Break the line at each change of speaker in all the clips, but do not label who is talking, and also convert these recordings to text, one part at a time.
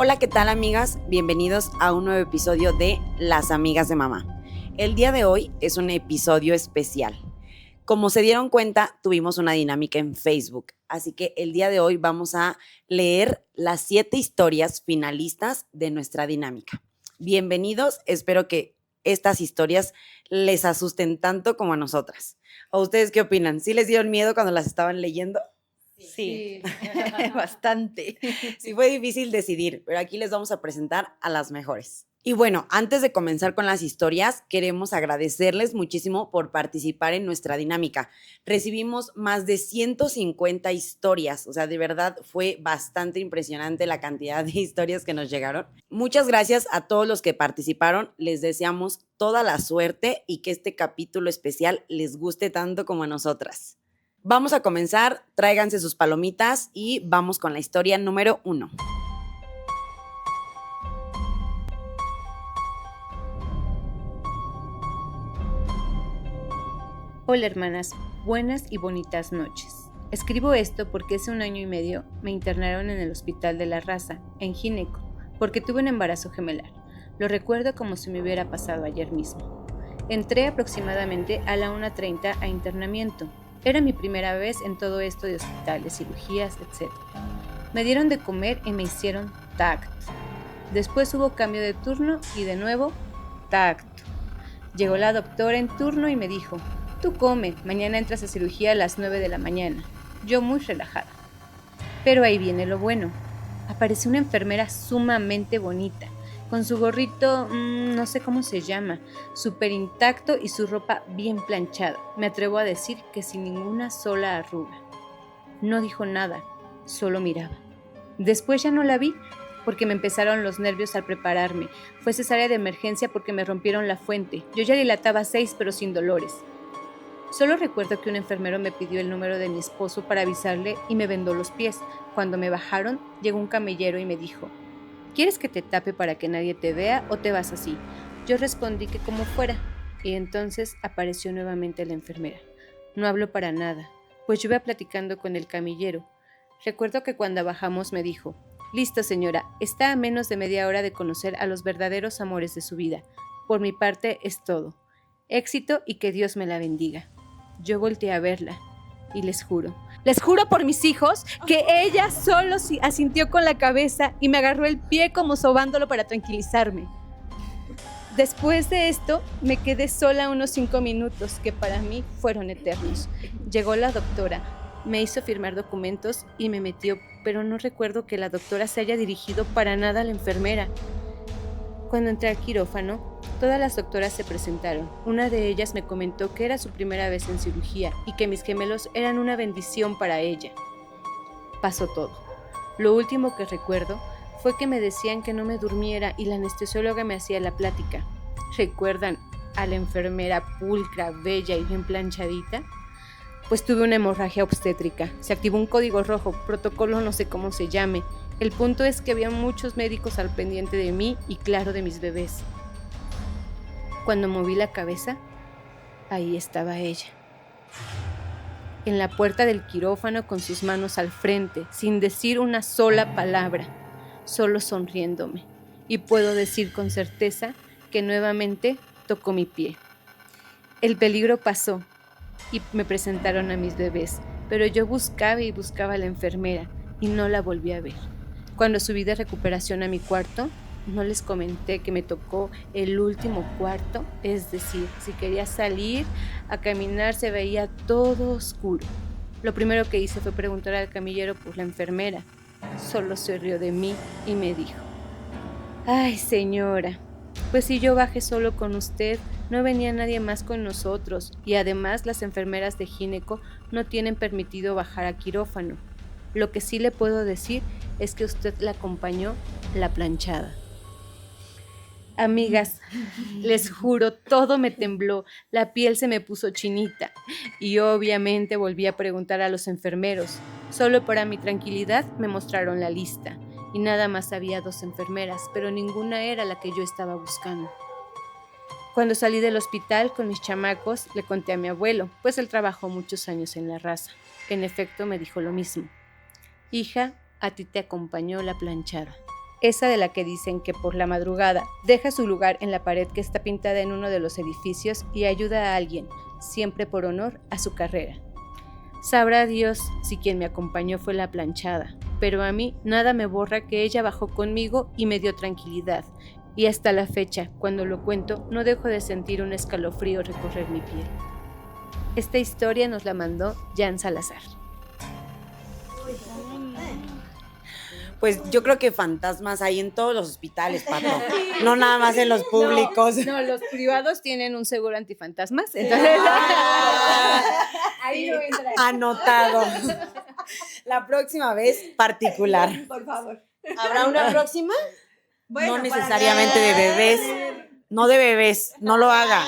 Hola, ¿qué tal, amigas? Bienvenidos a un nuevo episodio de Las Amigas de Mamá. El día de hoy es un episodio especial. Como se dieron cuenta, tuvimos una dinámica en Facebook, así que el día de hoy vamos a leer las 7 historias finalistas de nuestra dinámica. Bienvenidos, espero que estas historias les asusten tanto como a nosotras. ¿A ustedes qué opinan? ¿Sí les dieron miedo cuando las estaban leyendo?
Sí, bastante.
Sí fue difícil decidir, pero aquí les vamos a presentar a las mejores. Y bueno, antes de comenzar con las historias, queremos agradecerles muchísimo por participar en nuestra dinámica. Recibimos más de 150 historias, o sea, de verdad fue bastante impresionante la cantidad de historias que nos llegaron. Muchas gracias a todos los que participaron, les deseamos toda la suerte y que este capítulo especial les guste tanto como a nosotras. Vamos a comenzar, tráiganse sus palomitas y vamos con la historia número 1.
Hola hermanas, buenas y bonitas noches. Escribo esto porque hace 1 año y medio me internaron en el Hospital de la Raza, en Gineco, porque tuve un embarazo gemelar. Lo recuerdo como si me hubiera pasado ayer mismo. Entré aproximadamente a la 1:30 a internamiento. Era mi primera vez en todo esto de hospitales, cirugías, etc. Me dieron de comer y me hicieron tacto. Después hubo cambio de turno y de nuevo tacto. Llegó la doctora en turno y me dijo: tú come, mañana entras a cirugía a las 9 de la mañana. Yo muy relajada. Pero ahí viene lo bueno. Apareció una enfermera sumamente bonita, con su gorrito, no sé cómo se llama, súper intacto y su ropa bien planchada. Me atrevo a decir que sin ninguna sola arruga. No dijo nada, solo miraba. Después ya no la vi, porque me empezaron los nervios al prepararme. Fue cesárea de emergencia porque me rompieron la fuente. Yo ya dilataba 6, pero sin dolores. Solo recuerdo que un enfermero me pidió el número de mi esposo para avisarle y me vendó los pies. Cuando me bajaron, llegó un camillero y me dijo: ¿quieres que te tape para que nadie te vea o te vas así? Yo respondí que como fuera, y entonces apareció nuevamente la enfermera. No habló para nada, pues yo iba platicando con el camillero. Recuerdo que cuando bajamos me dijo: listo, señora, está a menos de media hora de conocer a los verdaderos amores de su vida. Por mi parte es todo. Éxito y que Dios me la bendiga. Yo volteé a verla y les juro por mis hijos, que ella solo asintió con la cabeza y me agarró el pie como sobándolo para tranquilizarme. Después de esto, me quedé sola unos 5 minutos, que para mí fueron eternos. Llegó la doctora, me hizo firmar documentos y me metió, pero no recuerdo que la doctora se haya dirigido para nada a la enfermera. Cuando entré al quirófano, todas las doctoras se presentaron. Una de ellas me comentó que era su primera vez en cirugía y que mis gemelos eran una bendición para ella. Pasó todo. Lo último que recuerdo fue que me decían que no me durmiera y la anestesióloga me hacía la plática. ¿Recuerdan a la enfermera pulcra, bella y bien planchadita? Pues tuve una hemorragia obstétrica. Se activó un código rojo, protocolo no sé cómo se llame. El punto es que había muchos médicos al pendiente de mí y claro de mis bebés. Cuando moví la cabeza, ahí estaba ella. En la puerta del quirófano con sus manos al frente, sin decir una sola palabra, solo sonriéndome. Y puedo decir con certeza que nuevamente tocó mi pie. El peligro pasó y me presentaron a mis bebés, pero yo buscaba y buscaba a la enfermera y no la volví a ver. Cuando subí de recuperación a mi cuarto, no les comenté que me tocó el último cuarto, es decir, si quería salir a caminar se veía todo oscuro. Lo primero que hice fue preguntar al camillero por la enfermera. Solo se rió de mí y me dijo: ay, señora, pues si yo bajé solo con usted, no venía nadie más con nosotros y además las enfermeras de gineco no tienen permitido bajar a quirófano. Lo que sí le puedo decir es que usted la acompañó la planchada. Amigas, les juro, todo me tembló, la piel se me puso chinita y obviamente volví a preguntar a los enfermeros. Solo para mi tranquilidad me mostraron la lista y nada más había 2 enfermeras, pero ninguna era la que yo estaba buscando. Cuando salí del hospital con mis chamacos, le conté a mi abuelo, pues él trabajó muchos años en la raza. En efecto, me dijo lo mismo: hija, a ti te acompañó la planchada. esa de la que dicen que por la madrugada deja su lugar en la pared que está pintada en uno de los edificios y ayuda a alguien, siempre por honor a su carrera. Sabrá Dios si quien me acompañó fue la planchada, pero a mí nada me borra que ella bajó conmigo y me dio tranquilidad, y hasta la fecha, cuando lo cuento, no dejo de sentir un escalofrío recorrer mi piel. Esta historia nos la mandó Jan Salazar.
Pues yo creo que fantasmas hay en todos los hospitales, Pato. No nada más en los públicos.
No, los privados tienen un seguro antifantasmas, entonces ahí no entra.
Anotado. La próxima vez, particular.
Por favor.
¿Habrá una próxima?
Bueno,
No necesariamente de bebés. No de bebés, no lo haga.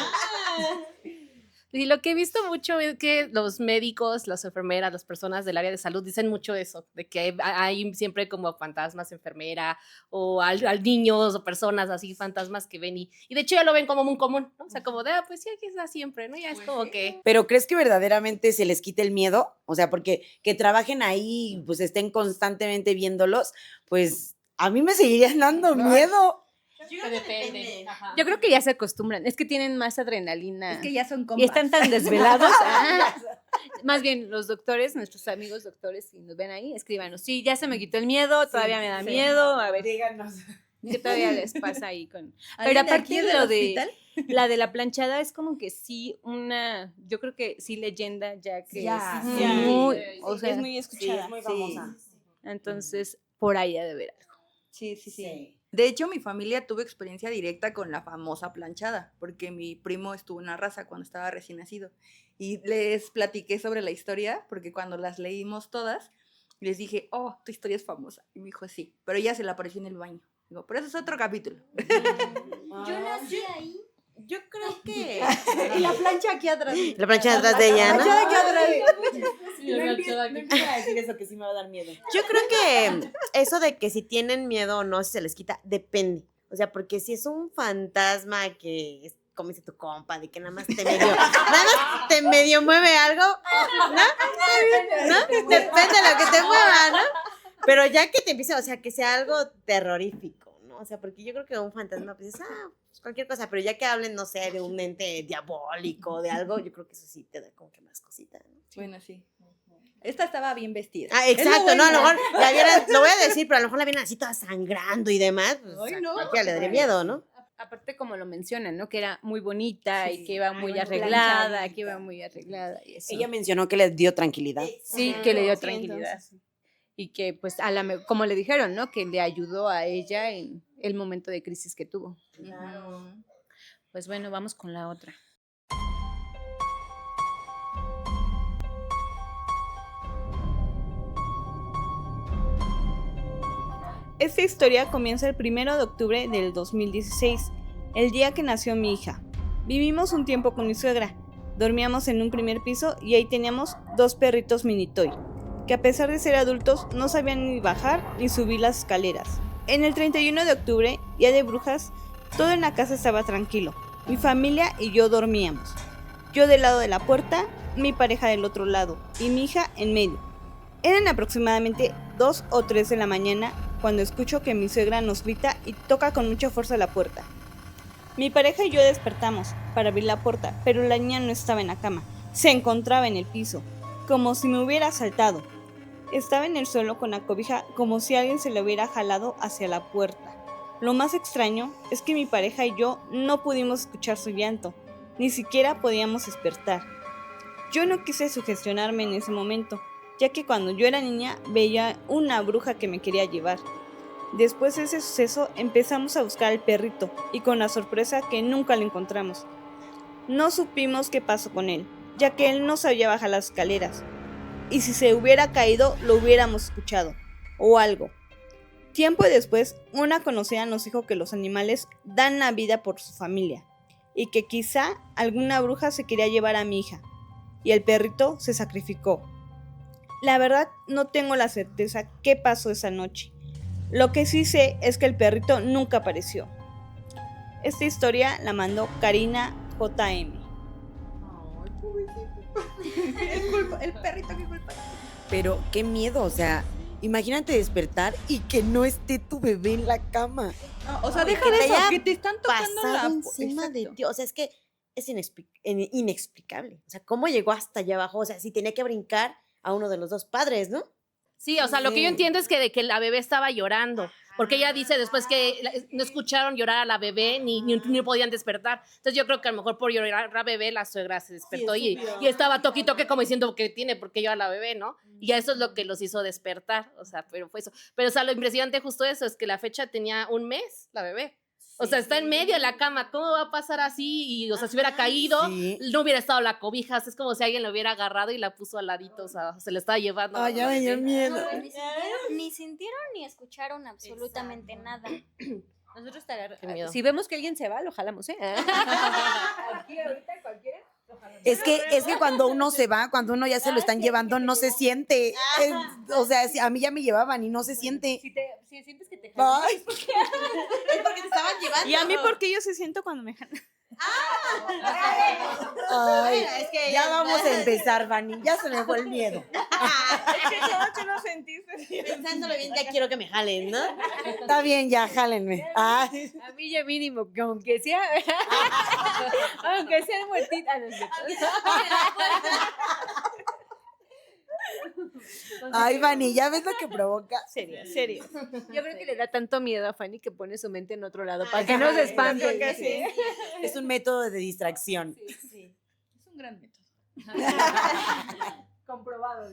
Y lo que he visto mucho es que los médicos, las enfermeras, las personas del área de salud dicen mucho eso, de que hay siempre como fantasmas, enfermera, o al niños o personas así, fantasmas que ven y de hecho ya lo ven como muy común, ¿no? O sea, como de, pues sí, aquí está siempre, ¿no? Ya es como que...
¿Pero crees que verdaderamente se les quite el miedo? O sea, porque que trabajen ahí, pues estén constantemente viéndolos, pues a mí me seguiría dando miedo.
Depende. Ajá.
Yo creo que ya se acostumbran, es que tienen más adrenalina.
Es que ya son compas.
Y están tan desvelados. Más bien, los doctores, nuestros amigos doctores, si nos ven ahí, escríbanos. Sí, ya se me quitó el miedo, todavía me da miedo. A ver,
díganos.
¿qué todavía les pasa ahí con...?
¿Alguien
Pero
aquí
aparte de
del
lo
hospital?
de la de la planchada es como que sí yo creo que sí leyenda ya que
Ya,
es
sí.
muy,
Sí,
o sea,
es muy
Sí,
escuchada.
es muy famosa.
entonces por ahí ha de ver algo.
Sí. De hecho, mi familia tuvo experiencia directa con la famosa planchada, porque mi primo estuvo en la raza cuando estaba recién nacido. Y les platiqué sobre la historia, porque cuando las leímos todas, les dije, oh, tu historia es famosa. Y me dijo, sí, pero ella se la apareció en el baño. Digo, pero eso es otro capítulo.
Yo nací ahí.
Yo creo que...
Y la plancha aquí atrás.
La plancha detrás de ella, ¿no?
Plancha aquí atrás.
Sí, la planchada
No
que-
empieza a decir eso que sí me va a dar miedo.
Yo creo que eso de que si tienen miedo o no, si se les quita, depende. O sea, porque si es un fantasma que es, como dice tu compa, de que nada más te medio mueve algo, ¿no? Depende de lo que te mueva, ¿no? Pero ya que te empieza, o sea, que sea algo terrorífico, ¿no? O sea, porque yo creo que un fantasma, pues es, pues cualquier cosa, pero ya que hablen, no sé, de un ente diabólico, de algo, yo creo que eso sí te da como que más cosita, ¿no?
Bueno, sí. Esta estaba bien vestida.
Ah,
Es lo
exacto, no, a lo
bueno.
mejor la vieran, lo voy a decir, pero a lo mejor la vieran así toda sangrando y demás, pues
Ay,
a
no.
cualquiera le daría miedo, ¿no?
Aparte como lo mencionan, ¿no? Que era muy bonita
Sí.
y que iba muy
Ay,
arreglada,
planchadita.
que iba muy arreglada y eso.
Ella mencionó que les dio tranquilidad.
Sí, que le dio
Sí,
tranquilidad.
entonces.
Y que pues como le dijeron, ¿no? Que le ayudó a ella en el momento de crisis que tuvo.
Ujú.
Pues bueno, vamos con la otra.
Esta historia comienza el 1 de octubre del 2016, el día que nació mi hija. Vivimos un tiempo con mi suegra. Dormíamos en un primer piso y ahí teníamos 2 perritos mini toy, que a pesar de ser adultos no sabían ni bajar ni subir las escaleras. En el 31 de octubre, día de brujas, todo en la casa estaba tranquilo. Mi familia y yo dormíamos. Yo del lado de la puerta, mi pareja del otro lado y mi hija en medio. Eran aproximadamente 2 o 3 de la mañana cuando escucho que mi suegra nos grita y toca con mucha fuerza la puerta. Mi pareja y yo despertamos para abrir la puerta, pero la niña no estaba en la cama, se encontraba en el piso, como si me hubiera asaltado. Estaba en el suelo con la cobija como si alguien se la hubiera jalado hacia la puerta. Lo más extraño es que mi pareja y yo no pudimos escuchar su llanto, ni siquiera podíamos despertar. Yo no quise sugestionarme en ese momento, ya que cuando yo era niña veía una bruja que me quería llevar. Después de ese suceso empezamos a buscar al perrito y con la sorpresa que nunca lo encontramos. No supimos qué pasó con él, ya que él no sabía bajar las escaleras. Y si se hubiera caído lo hubiéramos escuchado, o algo. Tiempo después, una conocida nos dijo que los animales dan la vida por su familia y que quizá alguna bruja se quería llevar a mi hija y el perrito se sacrificó. La verdad no tengo la certeza qué pasó esa noche. Lo que sí sé es que el perrito nunca apareció. Esta historia la mandó Karina JM.
Ay, pobrecito. El perrito, qué culpa.
Pero qué miedo, o sea, Imagínate despertar y que no esté tu bebé en la cama.
No, o sea,
No, y
deja
que
de
te
eso,
haya
que te están tocando
pasado
la...
encima de
Exacto.
ti. O sea, es que es inexplicable. O sea, ¿cómo llegó hasta allá abajo? O sea, si tenía que brincar a uno de los dos padres, ¿no?
Sí, o sea, lo que yo entiendo es que de que la bebé estaba llorando, porque ella dice después que no escucharon llorar a la bebé ni podían despertar. Entonces yo creo que a lo mejor por llorar a la bebé la suegra se despertó y estaba toque y toque como diciendo que tiene por qué llorar a la bebé, ¿no? Y eso es lo que los hizo despertar, o sea, pero fue eso. Pero o sea, lo impresionante justo eso es que la fecha tenía un mes, la bebé. O sea, está en medio de la cama, ¿cómo va a pasar así? Y, o sea, si hubiera caído,
Sí.
no hubiera estado la cobija, es como si alguien lo hubiera agarrado y la puso al ladito, o sea, se le estaba llevando.
Ay, ya
a la
me dio
bebé.
miedo.
Ni sintieron ni escucharon absolutamente nada.
Nosotros
Qué miedo.
si vemos que alguien se va, lo jalamos, ¿eh?
Es que cuando uno se va, cuando uno ya se lo están llevando, no se siente. O sea, a mí ya me llevaban y no se siente.
Si sientes que te
Ay,
Es porque te estaban llevando.
¿Y a mí por qué yo se siento cuando me jalan?
ay,
Es que
ya vamos a empezar, Vani. Ya se me fue el miedo.
Es que solo tú lo sentiste.
Pensándolo bien, ya quiero que me jalen, ¿no?
Está bien, ya, jálenme. Ay,
A mí ya mínimo, que aunque sea muertita, no es cierto.
ay, Vani, ¿ya ves lo que provoca?
Serio.
Yo creo que le da tanto miedo a Fanny que pone su mente en otro lado para que no se espante.
Creo que sí.
Es un método de distracción.
Es un gran método.
Comprobado.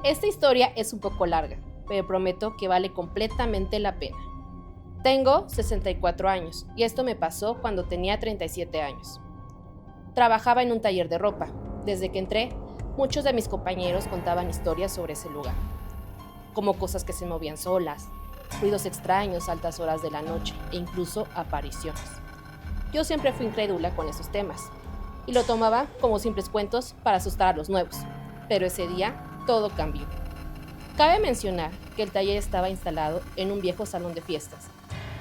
Esta historia es un poco larga, pero prometo que vale completamente la pena. Tengo 64 años y esto me pasó cuando tenía 37 años. Trabajaba en un taller de ropa. Desde que entré, muchos de mis compañeros contaban historias sobre ese lugar, como cosas que se movían solas, ruidos extraños a altas horas de la noche e incluso apariciones. Yo siempre fui incrédula con esos temas y lo tomaba como simples cuentos para asustar a los nuevos, pero ese día todo cambió. Cabe mencionar que el taller estaba instalado en un viejo salón de fiestas,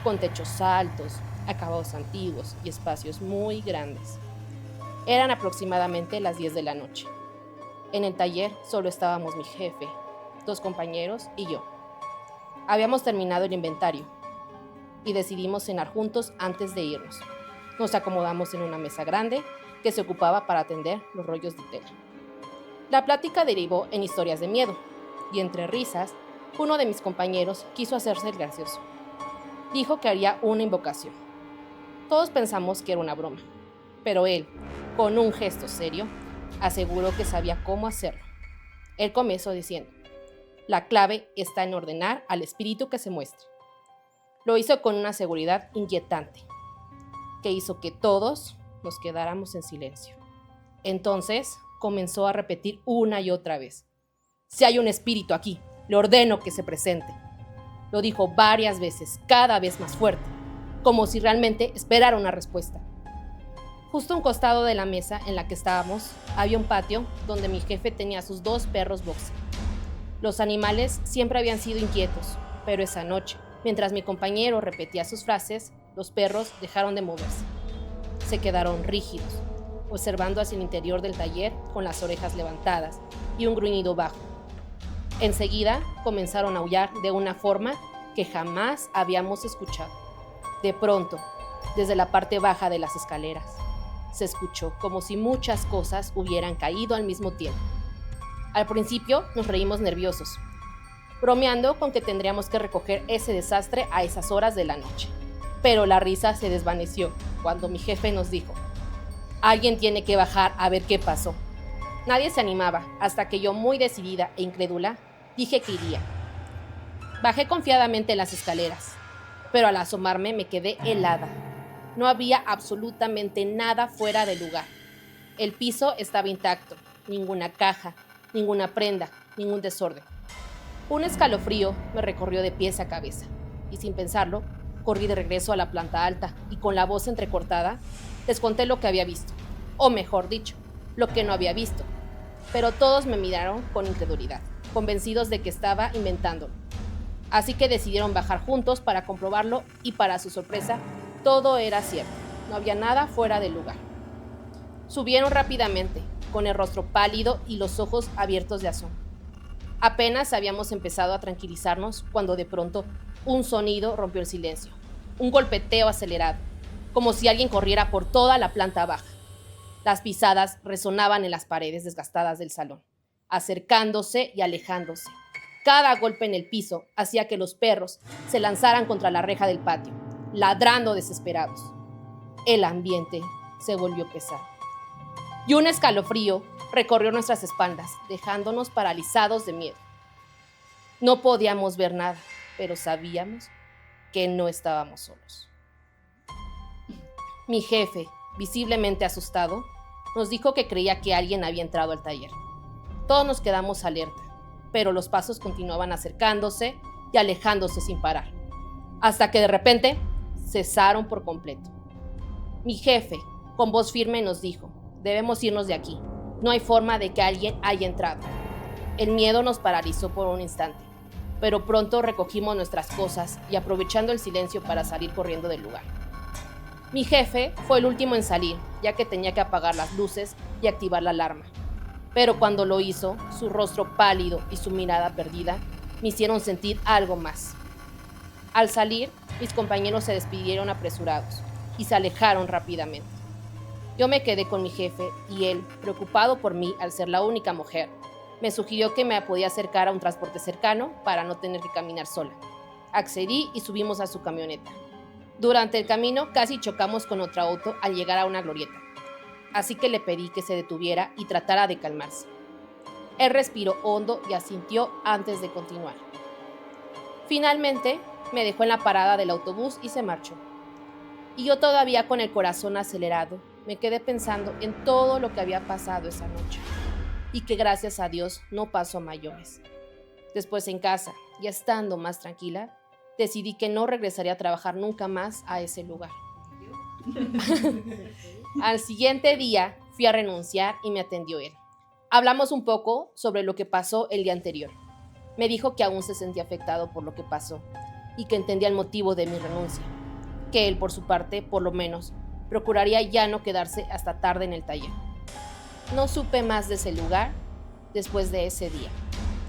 con techos altos, acabados antiguos y espacios muy grandes. Eran aproximadamente las 10 de la noche. En el taller solo estábamos mi jefe, 2 compañeros y yo. Habíamos terminado el inventario y decidimos cenar juntos antes de irnos. Nos acomodamos en una mesa grande que se ocupaba para atender los rollos de tela. La plática derivó en historias de miedo y entre risas, uno de mis compañeros quiso hacerse el gracioso. Dijo que haría una invocación. Todos pensamos que era una broma, pero él, con un gesto serio, aseguró que sabía cómo hacerlo. Él comenzó diciendo: la clave está en ordenar al espíritu que se muestre. Lo hizo con una seguridad inquietante, que hizo que todos nos quedáramos en silencio. Entonces comenzó a repetir una y otra vez: si hay un espíritu aquí, le ordeno que se presente. Lo dijo varias veces, cada vez más fuerte, como si realmente esperara una respuesta. Justo a un costado de la mesa en la que estábamos, había un patio donde mi jefe tenía sus 2 perros boxer. Los animales siempre habían sido inquietos, pero esa noche, mientras mi compañero repetía sus frases, los perros dejaron de moverse. Se quedaron rígidos, observando hacia el interior del taller con las orejas levantadas y un gruñido bajo. Enseguida comenzaron a aullar de una forma que jamás habíamos escuchado. De pronto, desde la parte baja de las escaleras, se escuchó como si muchas cosas hubieran caído al mismo tiempo. Al principio nos reímos nerviosos, bromeando con que tendríamos que recoger ese desastre a esas horas de la noche. Pero la risa se desvaneció cuando mi jefe nos dijo: alguien tiene que bajar a ver qué pasó. Nadie se animaba hasta que yo, muy decidida e incrédula, dije que iría. Bajé confiadamente las escaleras, pero al asomarme me quedé helada. No había absolutamente nada fuera de lugar. El piso estaba intacto, ninguna caja, ninguna prenda, ningún desorden. Un escalofrío me recorrió de pies a cabeza, y sin pensarlo, corrí de regreso a la planta alta y con la voz entrecortada, les conté lo que había visto, o mejor dicho, lo que no había visto. Pero todos me miraron con incredulidad, convencidos de que estaba inventándolo. Así que decidieron bajar juntos para comprobarlo y, para su sorpresa, Todo era cierto, no había nada fuera del lugar. Subieron rápidamente, con el rostro pálido y los ojos abiertos de asombro. Apenas habíamos empezado a tranquilizarnos cuando de pronto un sonido rompió el silencio. Un golpeteo acelerado, como si alguien corriera por toda la planta baja. Las pisadas resonaban en las paredes desgastadas del salón, acercándose y alejándose. Cada golpe en el piso hacía que los perros se lanzaran contra la reja del patio, ladrando desesperados. El ambiente se volvió pesado. Y un escalofrío recorrió nuestras espaldas, dejándonos paralizados de miedo. No podíamos ver nada, pero sabíamos que no estábamos solos. Mi jefe, visiblemente asustado, nos dijo que creía que alguien había entrado al taller. Todos nos quedamos alerta, pero los pasos continuaban acercándose y alejándose sin parar, hasta que de repente cesaron por completo. Mi jefe, con voz firme, nos dijo: debemos irnos de aquí. No hay forma de que alguien haya entrado. El miedo nos paralizó por un instante, pero pronto recogimos nuestras cosas y aprovechando el silencio para salir corriendo del lugar. Mi jefe fue el último en salir, ya que tenía que apagar las luces y activar la alarma. Pero cuando lo hizo, su rostro pálido y su mirada perdida me hicieron sentir algo más. Al salir, mis compañeros se despidieron apresurados y se alejaron rápidamente. Yo me quedé con mi jefe y él, preocupado por mí al ser la única mujer, me sugirió que me podía acercar a un transporte cercano para no tener que caminar sola. Accedí y subimos a su camioneta. Durante el camino casi chocamos con otro auto al llegar a una glorieta, así que le pedí que se detuviera y tratara de calmarse. Él respiró hondo y asintió antes de continuar. Finalmente, me dejó en la parada del autobús y se marchó. Y yo todavía con el corazón acelerado, me quedé pensando en todo lo que había pasado esa noche y que gracias a Dios no pasó a mayores. Después en casa, ya estando más tranquila, decidí que no regresaría a trabajar nunca más a ese lugar. Al siguiente día fui a renunciar y me atendió él. Hablamos un poco sobre lo que pasó el día anterior. Me dijo que aún se sentía afectado por lo que pasó y que entendía el motivo de mi renuncia, que él por su parte, por lo menos, procuraría ya no quedarse hasta tarde en el taller. No supe más de ese lugar después de ese día.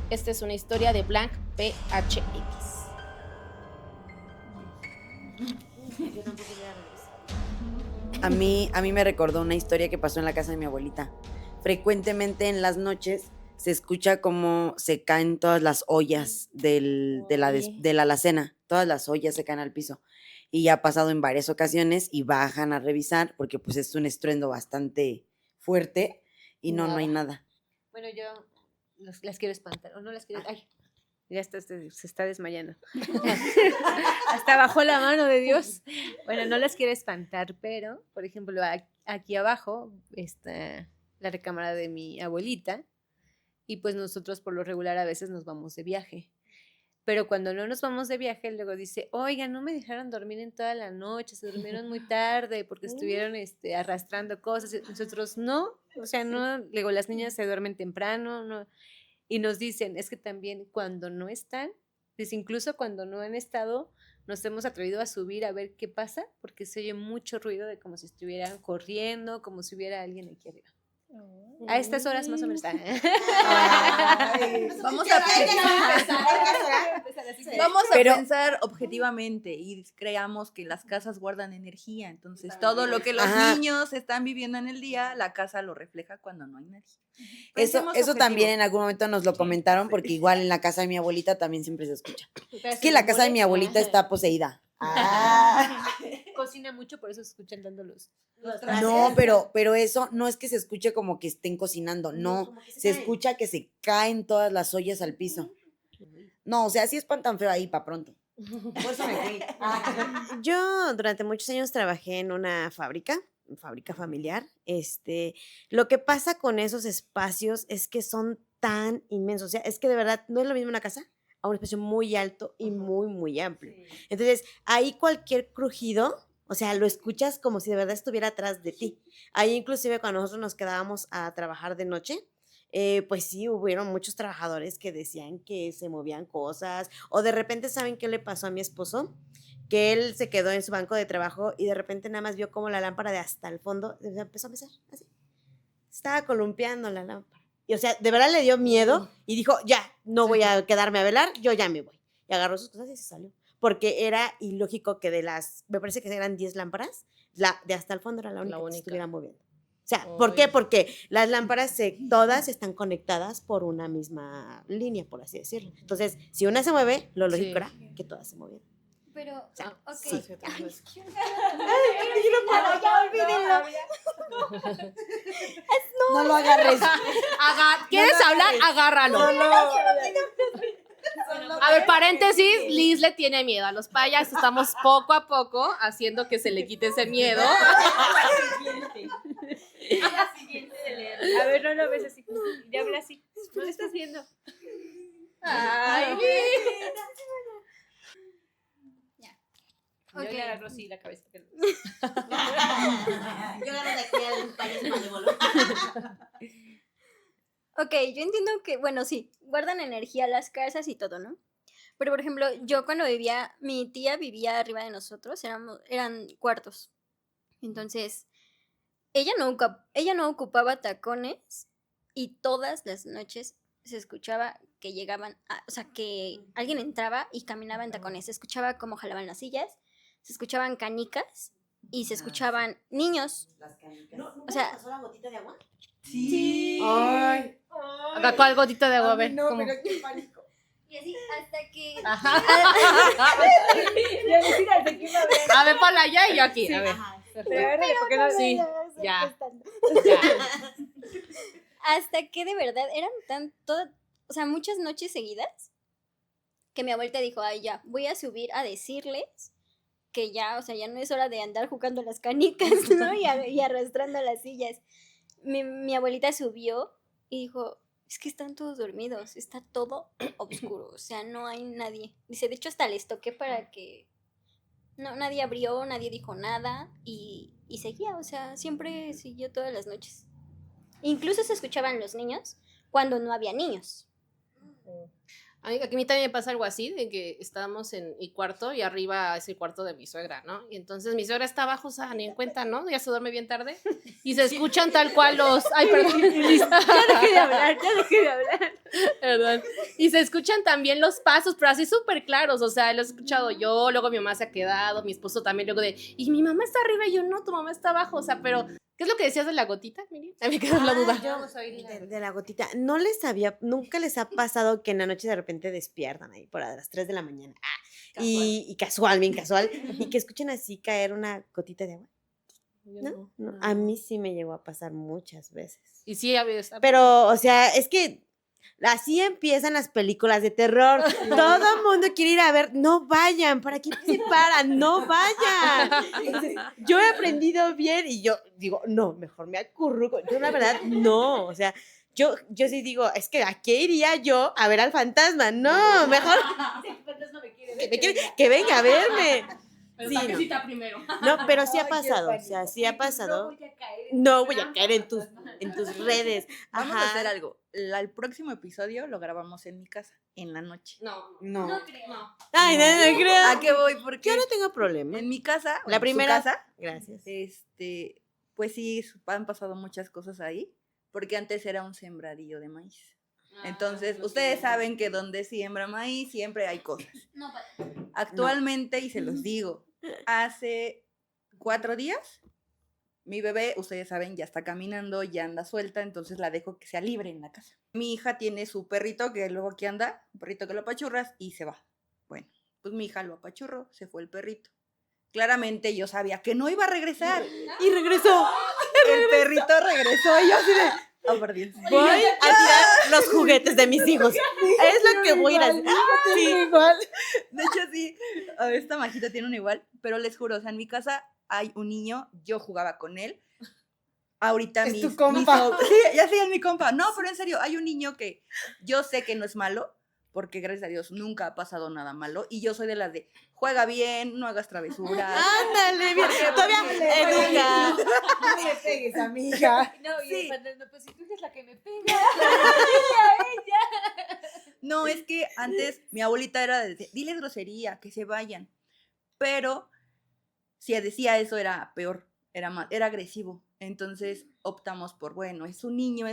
Esta es una historia de Blanc PHX.
A mí me recordó una historia que pasó en la casa de mi abuelita. Frecuentemente en las noches se escucha como se caen todas las ollas de la alacena. Todas las ollas se caen al piso. Y ya ha pasado en varias ocasiones y bajan a revisar porque pues es un estruendo bastante fuerte y no hay nada.
Bueno, yo las quiero espantar, o no las quiero... Ay, ya se está desmayando. Hasta bajó la mano de Dios. Bueno, no las quiero espantar, pero, por ejemplo, aquí abajo está la recámara de mi abuelita y pues nosotros por lo regular a veces nos vamos de viaje. Pero cuando no nos vamos de viaje, luego dice, oiga, no me dejaron dormir en toda la noche, se durmieron muy tarde porque estuvieron arrastrando cosas. Nosotros no, o sea, no, luego las niñas se duermen temprano, no. Y nos dicen, es que también cuando no están, pues incluso cuando no han estado, nos hemos atrevido a subir a ver qué pasa, porque se oye mucho ruido de como si estuvieran corriendo, como si hubiera alguien aquí arriba. A estas horas más o menos.
Vamos a pensar objetivamente y creamos que las casas guardan energía. Entonces, todo lo que los niños están viviendo en el día, la casa lo refleja cuando no hay nadie.
Eso también en algún momento nos lo comentaron, porque igual en la casa de mi abuelita también siempre se escucha. Es que la casa de mi abuelita está poseída.
Cocina mucho, por eso se escuchan dando luz.
No, pero eso no es que se escuche como que estén cocinando, no, se escucha que se caen todas las ollas al piso. No, o sea, sí espantan feo ahí para pronto. Por eso me fui.
Yo durante muchos años trabajé en una fábrica familiar. Lo que pasa con esos espacios es que son tan inmensos. O sea, es que de verdad no es lo mismo una casa a un espacio muy alto y muy, muy amplio. Entonces, ahí cualquier crujido, o sea, lo escuchas como si de verdad estuviera atrás de ti. Ahí inclusive cuando nosotros nos quedábamos a trabajar de noche, pues sí, hubieron muchos trabajadores que decían que se movían cosas, o de repente, ¿saben qué le pasó a mi esposo? que él se quedó en su banco de trabajo y de repente nada más vio como la lámpara de hasta el fondo empezó a empezar así. Estaba columpiando la lámpara. Y o sea, de verdad le dio miedo y dijo, ya, no voy a quedarme a velar, yo ya me voy. Y agarró sus cosas y se salió. Porque era ilógico que me parece que eran 10 lámparas, la de hasta el fondo era la única que se estuviera moviendo. O sea, ¿por qué? Porque las lámparas todas están conectadas por una misma línea, por así decirlo. Entonces, si una se mueve, lo lógico era que todas se movieran.
Pero, ok.
Sí.
Ya olvídenlo.
No lo agarres.
¿Quieres hablar? Agárralo. A ver, paréntesis, Liz le tiene miedo a los payasos. Estamos poco a poco haciendo que se le quite ese miedo.
A ver, no lo ves así. Ya habla así. ¿Qué estás haciendo?
Ay,
Ok.
Yo le agarro así la cabeza.
Yo agarro de aquí al payaso malévolo.
Ok, yo entiendo que, bueno, sí, guardan energía las casas y todo, ¿no? Pero, por ejemplo, yo cuando vivía, mi tía vivía arriba de nosotros, eran cuartos. Entonces, ella no ocupaba tacones y todas las noches se escuchaba que llegaban, o sea, que alguien entraba y caminaba en tacones. Se escuchaba cómo jalaban las sillas, se escuchaban canicas y se escuchaban niños.
Las canicas.
O sea,
¿pasó la gotita de agua?
Sí.
Ay.
Acá, ¿cuál gotita de agua? A ver,
No,
¿cómo?
pero qué pánico.
y así hasta que...
A ver, ponla allá y yo aquí. A ver. Sí, ya.
Hasta que de verdad eran o sea, muchas noches seguidas que mi abuelita dijo, ay, ya, voy a subir a decirles que ya, o sea, ya no es hora de andar jugando las canicas, ¿no? Y arrastrando las sillas. Mi abuelita subió y dijo, es que están todos dormidos, está todo oscuro, o sea, no hay nadie. Dice, de hecho hasta les toqué para que... No, nadie abrió, nadie dijo nada y seguía, o sea, siempre siguió todas las noches. Incluso se escuchaban los niños cuando no había niños.
A mí también me pasa algo así, de que estábamos en mi cuarto y arriba es el cuarto de mi suegra, ¿no? Y entonces mi suegra está abajo, o sea, ni en cuenta, ¿no? Ya se duerme bien tarde. Y se escuchan tal cual los... Ay, perdón.
Ya dejé de hablar.
Perdón. Y se escuchan también los pasos, pero así súper claros, o sea, lo he escuchado yo, luego mi mamá se ha quedado, mi esposo también, luego y mi mamá está arriba y yo no, tu mamá está abajo, o sea, pero... ¿Qué es lo que decías de la gotita, Miri? A mí me quedó la duda.
De la gotita. Nunca les ha pasado que en la noche de repente despiertan ahí por a las 3 de la mañana. Y casual, bien casual. Y que escuchen así caer una gotita de agua. ¿No? No, a mí sí me llegó a pasar muchas veces.
Y sí, a veces.
Pero, o sea, es que así empiezan las películas de terror. Todo el mundo quiere ir a ver. No vayan, ¿para qué se paran? No vayan. Yo he aprendido bien y yo digo, no, mejor me acurruco. Yo la verdad, no. O sea, yo sí digo, es que ¿a qué iría yo a ver al fantasma? No, mejor que venga a verme.
Pero
Sí,
saquecita primero.
No, pero sí ha pasado, o sea, sí ha pasado. No voy a caer en tus redes.
Vamos a
Ajá.
hacer algo. El próximo episodio lo grabamos en mi casa, en la noche.
No.
No creo.
No.
Ay, no creo.
¿A qué voy? Porque
Yo no tengo problema.
en mi casa, o
La
en su
primera.
casa,
Gracias.
pues sí, han pasado muchas cosas ahí, porque antes era un sembradío de maíz. Entonces, ustedes saben que donde siembra maíz siempre hay cosas.
No,
Actualmente, y se los digo, hace 4 días, mi bebé, ustedes saben, ya está caminando, ya anda suelta, entonces la dejo que sea libre en la casa. Mi hija tiene su perrito que luego aquí anda, un perrito que lo apachurras y se va. Bueno, pues mi hija lo apachurró, se fue el perrito. Claramente yo sabía que no iba a regresar.
Y regresó.
El perrito regresó y yo así de... Oh, por Dios.
Voy a tirar los juguetes de mis hijos. Es lo que voy a ir a hacer. Sí, igual.
De hecho, sí, esta majita tiene un igual, pero les juro, o sea, en mi casa hay un niño, yo jugaba con él. Ahorita
Es
mis...
tu compa.
Sí, ya sé, es mi compa. No, pero en serio, hay un niño que yo sé que no es malo, porque gracias a Dios nunca ha pasado nada malo, y yo soy de las de, juega bien, no hagas travesuras.
Ándale, bien. Todavía educa.
No le pegues a mi hija.
No, y
Sí.
pues si tú eres la que me pega.
No, es que antes mi abuelita era de decir, diles grosería, que se vayan. pero si decía eso era peor, era agresivo. Entonces optamos por, bueno, es un niño,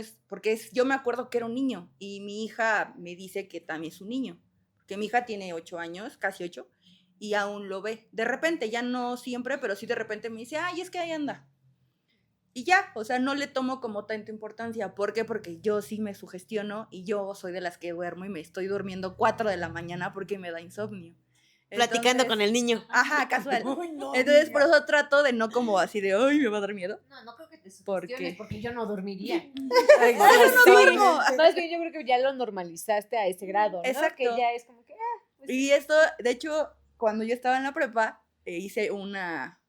yo me acuerdo que era un niño y mi hija me dice que también es un niño, porque mi hija tiene 8 años, casi 8, y aún lo ve. De repente, ya no siempre, pero sí de repente me dice, ay, es que ahí anda. Y ya, o sea, no le tomo como tanta importancia. ¿Por qué? Porque yo sí me sugestiono y yo soy de las que duermo y me estoy durmiendo 4 de la mañana porque me da insomnio.
Platicando
Entonces,
con el niño.
Ajá, casual.
Ay, no,
Entonces,
niña.
por eso trato de no como así de, ay, me va a dar miedo.
No creo que te
¿Por
sugestiones,
qué?
porque yo no dormiría.
no duermo.
No, es que yo creo que ya lo normalizaste a ese grado, ¿no?
Exacto.
Que ya es como que, pues
Y esto, de hecho, cuando yo estaba en la prepa, hice una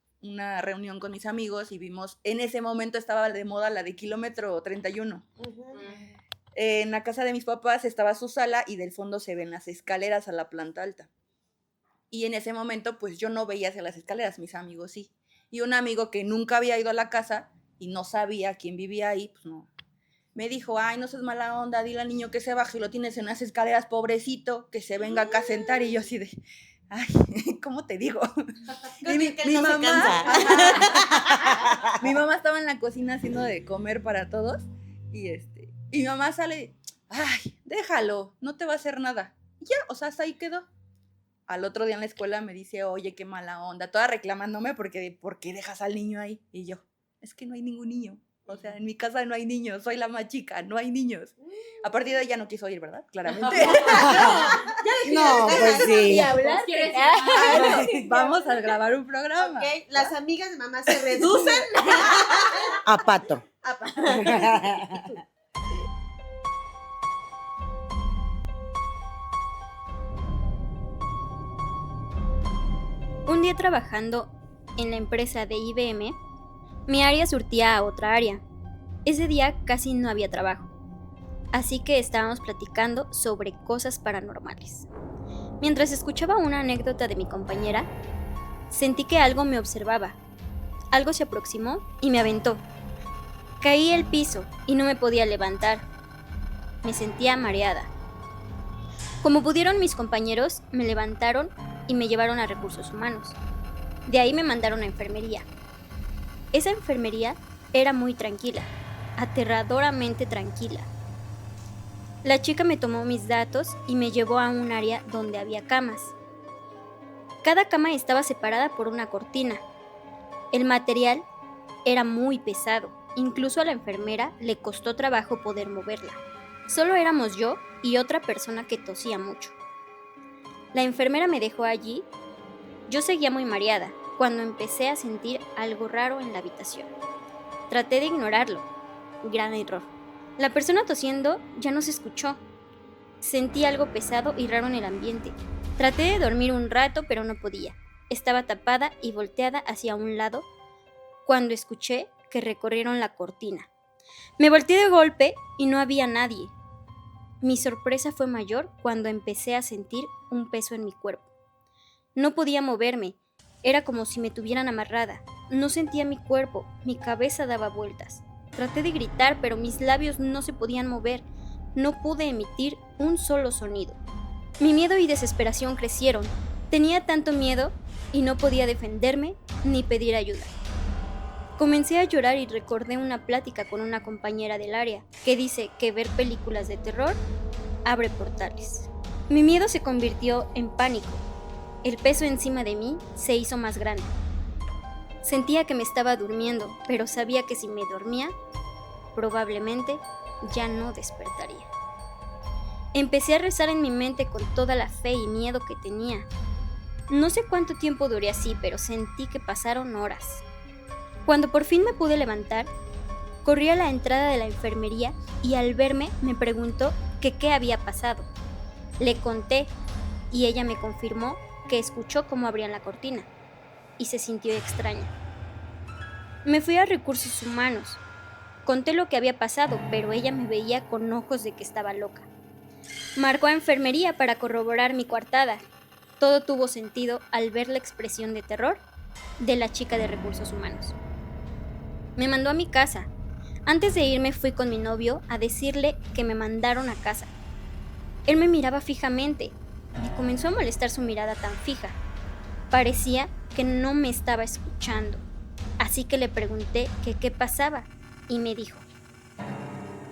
reunión con mis amigos y vimos, en ese momento estaba de moda la de Kilómetro 31. En la casa de mis papás estaba su sala y del fondo se ven las escaleras a la planta alta. Y en ese momento, pues yo no veía hacia las escaleras, mis amigos sí. Y un amigo que nunca había ido a la casa y no sabía quién vivía ahí, pues no. Me dijo, ay, no seas mala onda, dile al niño que se baje y lo tienes en las escaleras, pobrecito, que se venga acá a sentar. Y yo así de, ay, ¿cómo te digo? Y mi mamá, mi mamá estaba en la cocina haciendo de comer para todos y mi mamá sale, ay, déjalo, no te va a hacer nada. Y ya, o sea, hasta ahí quedó. Al otro día en la escuela me dice, oye, qué mala onda, toda reclamándome porque ¿por qué dejas al niño ahí? Y yo, es que no hay ningún niño. O sea, en mi casa no hay niños, soy la más chica, no hay niños. A partir de ahí ya no quiso ir, ¿verdad? Claramente.
No, pues sí.
y hablar.
Vamos a grabar un programa.
Ok, las amigas de mamá se reducen
A pato.
Un día trabajando en la empresa de IBM, mi área surtía a otra área. Ese día casi no había trabajo, así que estábamos platicando sobre cosas paranormales. Mientras escuchaba una anécdota de mi compañera, sentí que algo me observaba. Algo se aproximó y me aventó. Caí al piso y no me podía levantar. Me sentía mareada. Como pudieron, mis compañeros me levantaron y me llevaron a recursos humanos. De ahí me mandaron a enfermería. Esa enfermería era muy tranquila, aterradoramente tranquila. La chica me tomó mis datos y me llevó a un área donde había camas. Cada cama estaba separada por una cortina. El material era muy pesado, incluso a la enfermera le costó trabajo poder moverla. Solo éramos yo y otra persona que tosía mucho. La enfermera me dejó allí. Yo seguía muy mareada cuando empecé a sentir algo raro en la habitación. Traté de ignorarlo. Gran error. La persona tosiendo ya no se escuchó. Sentí algo pesado y raro en el ambiente. Traté de dormir un rato, pero no podía. Estaba tapada y volteada hacia un lado cuando escuché que recorrieron la cortina. Me volteé de golpe y no había nadie. Mi sorpresa fue mayor cuando empecé a sentir un peso en mi cuerpo. No podía moverme, era como si me tuvieran amarrada. No sentía mi cuerpo, mi cabeza daba vueltas. Traté de gritar, pero mis labios no se podían mover. No pude emitir un solo sonido. Mi miedo y desesperación crecieron. Tenía tanto miedo y no podía defenderme ni pedir ayuda. Comencé a llorar y recordé una plática con una compañera del área que dice que ver películas de terror abre portales. Mi miedo se convirtió en pánico. El peso encima de mí se hizo más grande. Sentía que me estaba durmiendo, pero sabía que si me dormía, probablemente ya no despertaría. Empecé a rezar en mi mente con toda la fe y miedo que tenía. No sé cuánto tiempo duré así, pero sentí que pasaron horas. Cuando por fin me pude levantar, corrí a la entrada de la enfermería y al verme me preguntó que qué había pasado. Le conté y ella me confirmó que escuchó cómo abrían la cortina y se sintió extraña. Me fui a recursos humanos. Conté lo que había pasado, pero ella me veía con ojos de que estaba loca. Marcó a enfermería para corroborar mi coartada. Todo tuvo sentido al ver la expresión de terror de la chica de recursos humanos. Me mandó a mi casa. Antes de irme fui con mi novio a decirle que me mandaron a casa. Él me miraba fijamente. Me comenzó a molestar su mirada tan fija. Parecía que no me estaba escuchando, así que le pregunté que qué pasaba y me dijo: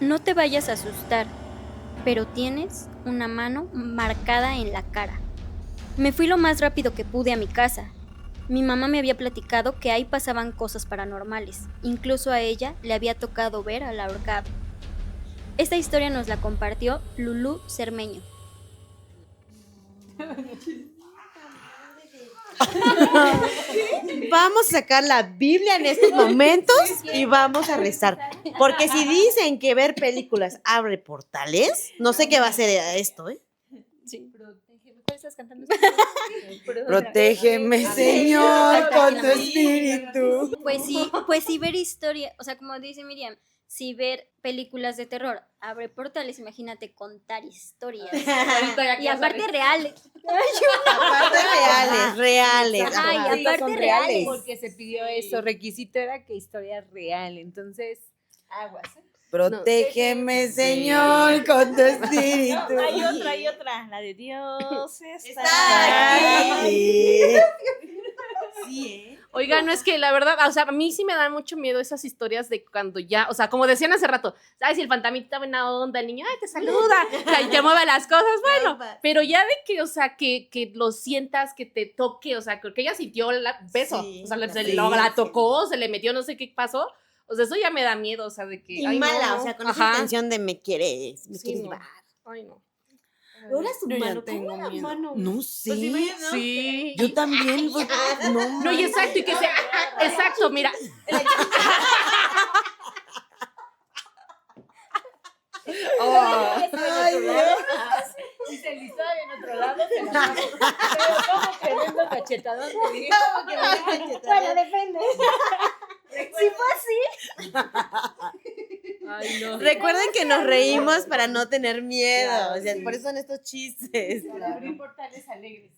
no te vayas a asustar, pero tienes una mano marcada en la cara. Me fui lo más rápido que pude a mi casa. Mi mamá me había platicado que ahí pasaban cosas paranormales, incluso a ella le había tocado ver al ahorcado. Esta historia nos la compartió Lulú Cermeño.
Vamos a sacar la Biblia en estos momentos y vamos a rezar. Porque si dicen que ver películas abre portales, no sé qué va a ser esto, ¿eh?
Sí.
Protégeme, Señor, con tu espíritu.
Pues sí ver historia, o sea, como dice Miriam, si ver películas de terror abre portales, imagínate contar historias. Y aparte reales.
Aparte reales.
Ay,
Ajá.
aparte reales.
Porque se pidió eso, requisito era que historia real, entonces, aguas.
Protégeme, Señor, con tu espíritu.
Hay otra, la de Dios
Está aquí.
Sí, ¿eh?
Oiga, no es que la verdad, o sea, a mí sí me dan mucho miedo esas historias de cuando ya, o sea, como decían hace rato, ¿sabes? Si el fantasmita buena onda, el niño, ay, te saluda, y te mueve las cosas, bueno, pero ya de que, o sea, que lo sientas, que te toque, o sea, que ella sintió el beso,
Sí,
o sea,
sí,
la tocó, se le metió, no sé qué pasó, o sea, eso ya me da miedo, o sea, de que,
Y
ay,
mala,
no,
o sea, con
ajá.
esa intención de me quieres
Sí, no.
llevar.
Ay, no.
Ahora su
Yo ya
mano,
tengo
¿cómo la
miedo.
mano?
No sé.
Sí.
Yo también.
No, y exacto, y que sea, exacto, mira.
Ay, Dios.
Y se listó en otro lado, se la pasó. Pero como que vendo cachetadón, te dije.
Bueno, depende. Si fue así.
Ay, no.
Recuerden que nos reímos para no tener miedo. O sea, por eso son estos chistes.
Para abrir portales alegres.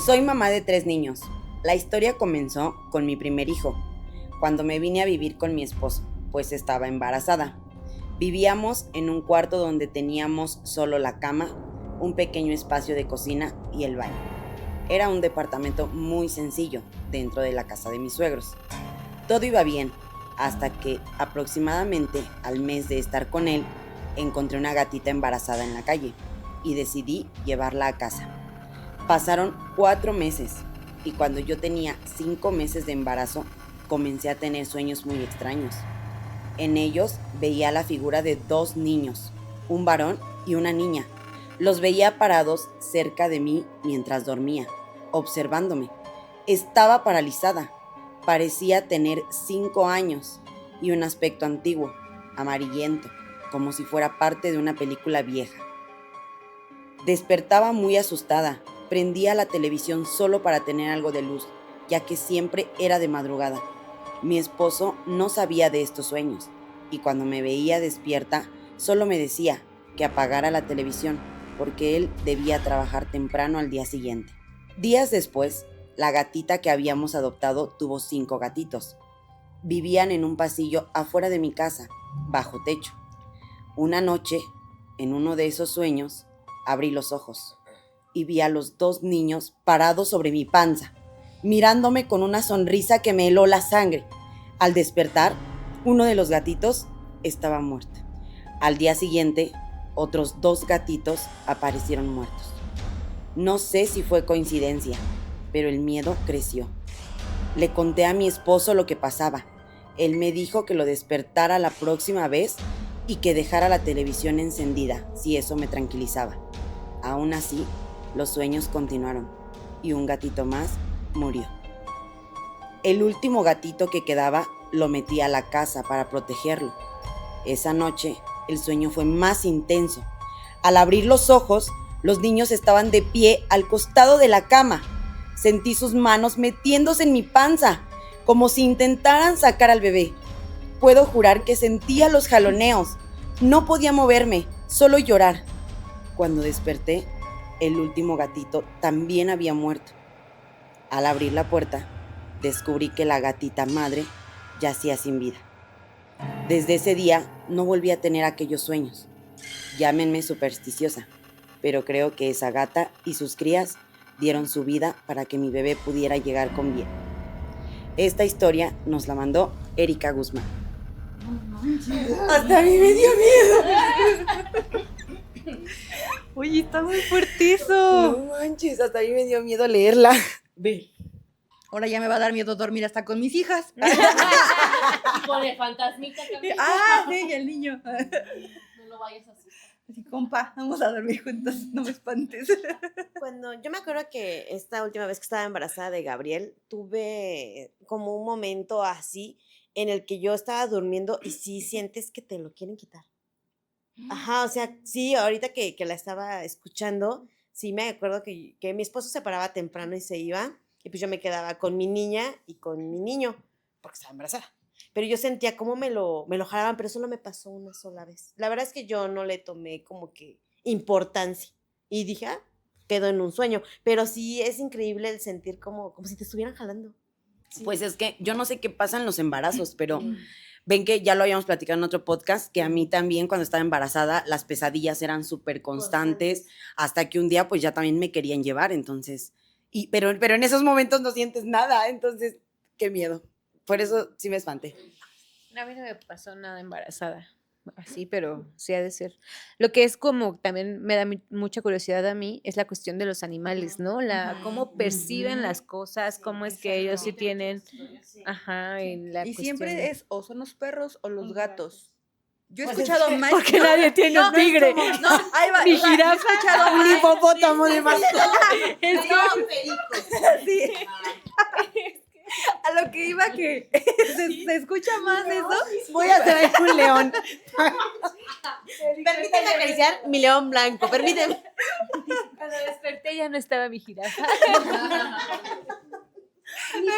Soy mamá de 3 niños. La historia comenzó con mi primer hijo, cuando me vine a vivir con mi esposo, pues estaba embarazada. Vivíamos en un cuarto donde teníamos solo la cama, un pequeño espacio de cocina y el baño. Era un departamento muy sencillo dentro de la casa de mis suegros. Todo iba bien, hasta que aproximadamente al mes de estar con él, encontré una gatita embarazada en la calle y decidí llevarla a casa. Pasaron 4 meses y cuando yo tenía 5 meses de embarazo, comencé a tener sueños muy extraños. En ellos veía la figura de 2 niños, un varón y una niña. Los veía parados cerca de mí mientras dormía, observándome. Estaba paralizada. Parecía tener 5 años y un aspecto antiguo, amarillento, como si fuera parte de una película vieja. Despertaba muy asustada. Prendía la televisión solo para tener algo de luz, ya que siempre era de madrugada. Mi esposo no sabía de estos sueños, y cuando me veía despierta, solo me decía que apagara la televisión, porque él debía trabajar temprano al día siguiente. Días después, la gatita que habíamos adoptado tuvo 5 gatitos. Vivían en un pasillo afuera de mi casa, bajo techo. Una noche, en uno de esos sueños, abrí los ojos y vi a los 2 niños parados sobre mi panza, mirándome con una sonrisa que me heló la sangre. Al despertar, uno de los gatitos estaba muerto. Al día siguiente, otros 2 gatitos aparecieron muertos. No sé si fue coincidencia, pero el miedo creció. Le conté a mi esposo lo que pasaba. Él me dijo que lo despertara la próxima vez y que dejara la televisión encendida, si eso me tranquilizaba. Aún así, los sueños continuaron y un gatito más murió. El último gatito que quedaba lo metí a la casa para protegerlo. Esa noche, el sueño fue más intenso. Al abrir los ojos, los niños estaban de pie al costado de la cama. Sentí sus manos metiéndose en mi panza, como si intentaran sacar al bebé. Puedo jurar que sentía los jaloneos. No podía moverme, solo llorar. Cuando desperté, el último gatito también había muerto. Al abrir la puerta, descubrí que la gatita madre yacía sin vida. Desde ese día no volví a tener aquellos sueños. Llámenme supersticiosa, pero creo que esa gata y sus crías dieron su vida para que mi bebé pudiera llegar con bien. Esta historia nos la mandó Erika Guzmán. Hasta a mí me dio miedo.
Oye, está muy fuerte eso.
No manches, hasta a mí me dio miedo leerla. Ve.
Ahora ya me va a dar miedo dormir hasta con mis hijas.
Y con el fantasmita también.
Ah, sí, y el niño.
No lo vayas a asustar.
Así, compa, vamos a dormir juntos, no me espantes.
Cuando yo me acuerdo que esta última vez que estaba embarazada de Gabriel, tuve como un momento así en el que yo estaba durmiendo y sí sientes que te lo quieren quitar. Ajá, o sea, sí, ahorita que la estaba escuchando, sí me acuerdo que mi esposo se paraba temprano y se iba, y pues yo me quedaba con mi niña y con mi niño, porque estaba embarazada. Pero yo sentía cómo me lo jalaban, pero solo me pasó una sola vez. La verdad es que yo no le tomé como que importancia. Y dije, quedó en un sueño. Pero sí es increíble el sentir como si te estuvieran jalando.
Sí. Pues es que yo no sé qué pasa en los embarazos, pero ven que ya lo habíamos platicado en otro podcast, que a mí también cuando estaba embarazada las pesadillas eran súper constantes, hasta que un día pues ya también me querían llevar, entonces, pero en esos momentos no sientes nada, entonces, qué miedo. Por eso sí me espanté.
A mí no me pasó nada embarazada, así, pero sí ha de ser. Lo que es como también me da mucha curiosidad a mí es la cuestión de los animales, ¿no? Cómo perciben las cosas, cómo es que ellos sí tienen, en la
Y
cuestión
siempre
de-
es o son los perros o los gatos. Yo he
Pues
escuchado
es que-
más.
Porque nadie tiene un tigre.
No, ahí va.
Ni
o sea, yo he
jirafa.
escuchado
Un
más.
hipopótamo de mascota.
Sí. A lo que iba que se escucha más eso.
Voy a traer un león.
Permíteme acariciar mi león blanco, permíteme.
Cuando desperté ya no estaba mi jirafa.
Perdón,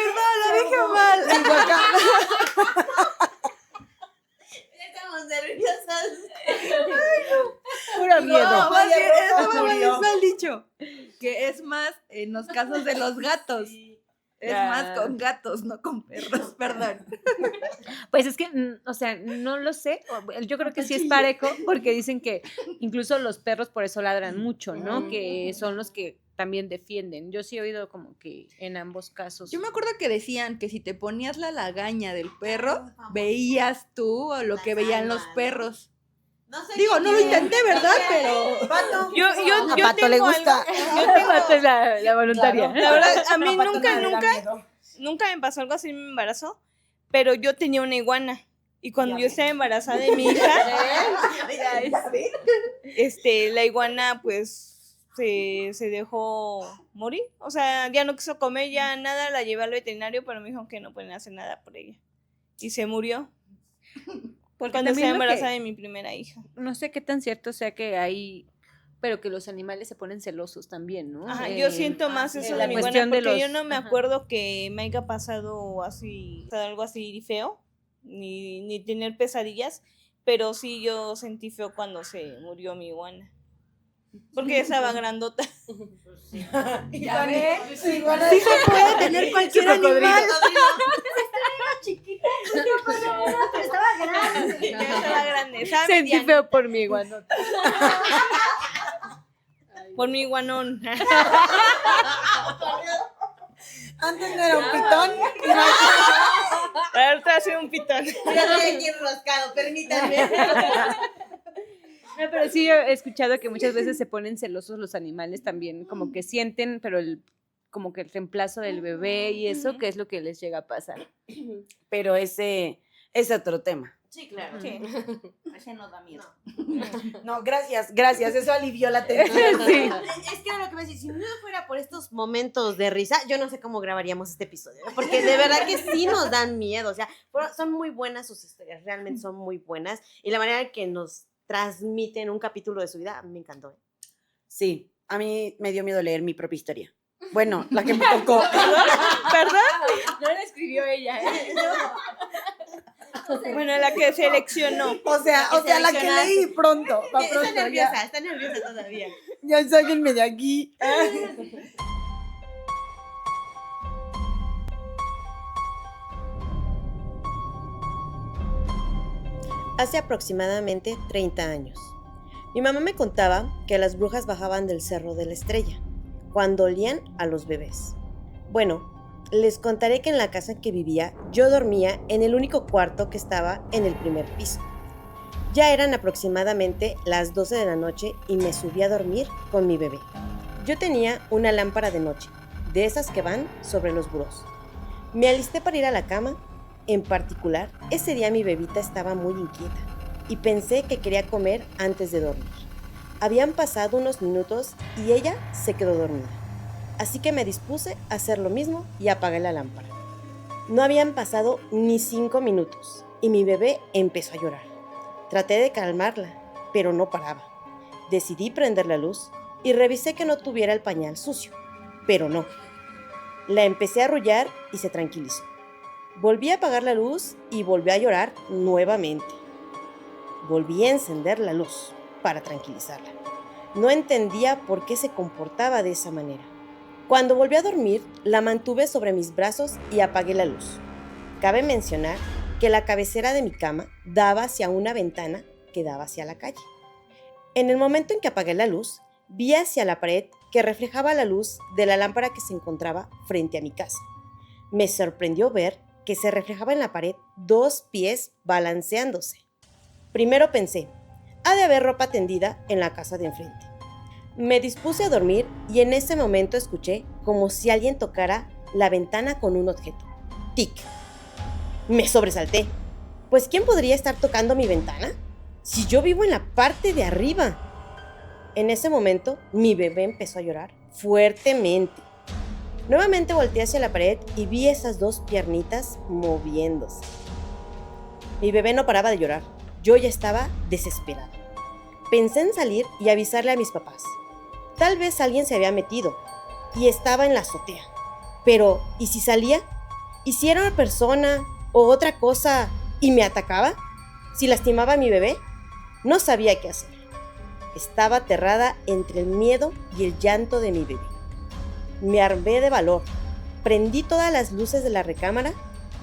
lo dije mal.
Estamos nerviosas.
Puro miedo.
No, más bien, eso
murió.
me mal dicho. Que es más en los casos de los gatos. Es más con gatos, no con perros, perdón.
Pues es que, o sea, no lo sé. Yo creo que sí es parejo, porque dicen que incluso los perros por eso ladran mucho, ¿no? Que son los que también defienden. Yo sí he oído como que en ambos casos.
Yo me acuerdo que decían que si te ponías la lagaña del perro, veías tú o lo que veían los perros.
No sé
Digo, no lo intenté, ¿verdad? Pero
Yo
A Pato le
tengo
gusta.
Pato es la voluntaria.
La verdad, a mí
A Pato
nunca
le da miedo.
me pasó algo así en mi embarazo, pero yo tenía una iguana. Y cuando yo estaba embarazada de mi hija, la iguana pues se dejó morir. O sea, ya no quiso comer, ya nada, la llevé al veterinario, pero me dijo que no pueden hacer nada por ella. Y se murió.
Porque
Cuando
también
estaba
lo que-
embarazada de mi primera hija.
No sé qué tan cierto sea que hay, pero que los animales se ponen celosos también, ¿no?
Ajá, yo siento más eso
la
de mi iguana
cuestión de
porque yo
los-
no me
ajá.
acuerdo que me haya pasado así, algo así feo, ni tener pesadillas, pero sí yo sentí feo cuando se murió mi iguana. Porque ella estaba grandota.
ya ves, sí se puede tener cualquier animal.
Estaba grande.
Estaba grande, estaba
Sentí
mediana.
feo por mi iguanota.
Por mi iguanón.
Antes no era un pitón.
Ahorita soy un pitón.
Ya estoy aquí enroscado, permítanme.
No, pero sí he escuchado que muchas veces se ponen celosos los animales también, como que sienten, pero como que el reemplazo del bebé y eso, que es lo que les llega a pasar.
Pero ese es otro tema.
Sí, claro.
Sí.
Ese no da miedo.
No, gracias, eso alivió la tensión.
Sí.
Es que era lo que me decía, si no fuera por estos momentos de risa, yo no sé cómo grabaríamos este episodio, ¿no? Porque de verdad que sí nos dan miedo, o sea, son muy buenas sus historias, realmente son muy buenas, y la manera que nos transmiten un capítulo de su vida, a mí me encantó.
Sí, a mí me dio miedo leer mi propia historia. Bueno, la que me tocó.
¿Verdad?
No la escribió ella, ¿eh?
Bueno, la que seleccionó.
O sea, la que leí pronto. Pa'
Está
pronto,
nerviosa todavía.
ya sáquenme de aquí.
hace aproximadamente 30 años. Mi mamá me contaba que las brujas bajaban del Cerro de la Estrella, cuando olían a los bebés. Bueno, les contaré que en la casa en que vivía, yo dormía en el único cuarto que estaba en el primer piso. Ya eran aproximadamente las 12 de la noche y me subí a dormir con mi bebé. Yo tenía una lámpara de noche, de esas que van sobre los burós. Me alisté para ir a la cama. En particular, ese día mi bebita estaba muy inquieta y pensé que quería comer antes de dormir. Habían pasado unos minutos y ella se quedó dormida. Así que me dispuse a hacer lo mismo y apagué la lámpara. No habían pasado ni 5 minutos y mi bebé empezó a llorar. Traté de calmarla, pero no paraba. Decidí prender la luz y revisé que no tuviera el pañal sucio, pero no. La empecé a arrullar y se tranquilizó. Volví a apagar la luz y volvió a llorar nuevamente. Volví a encender la luz para tranquilizarla. No entendía por qué se comportaba de esa manera. Cuando volví a dormir, la mantuve sobre mis brazos y apagué la luz. Cabe mencionar que la cabecera de mi cama daba hacia una ventana que daba hacia la calle. En el momento en que apagué la luz, vi hacia la pared que reflejaba la luz de la lámpara que se encontraba frente a mi casa. Me sorprendió ver que se reflejaba en la pared 2 pies balanceándose. Primero pensé, ha de haber ropa tendida en la casa de enfrente. Me dispuse a dormir y en ese momento escuché como si alguien tocara la ventana con un objeto. ¡Tic! Me sobresalté. Pues ¿quién podría estar tocando mi ventana? Si yo vivo en la parte de arriba. En ese momento, mi bebé empezó a llorar fuertemente. Nuevamente volteé hacia la pared y vi esas 2 piernitas moviéndose. Mi bebé no paraba de llorar. Yo ya estaba desesperada. Pensé en salir y avisarle a mis papás. Tal vez alguien se había metido y estaba en la azotea. Pero, ¿y si salía? ¿Y si era una persona o otra cosa y me atacaba? ¿Si lastimaba a mi bebé? No sabía qué hacer. Estaba aterrada entre el miedo y el llanto de mi bebé. Me armé de valor, prendí todas las luces de la recámara,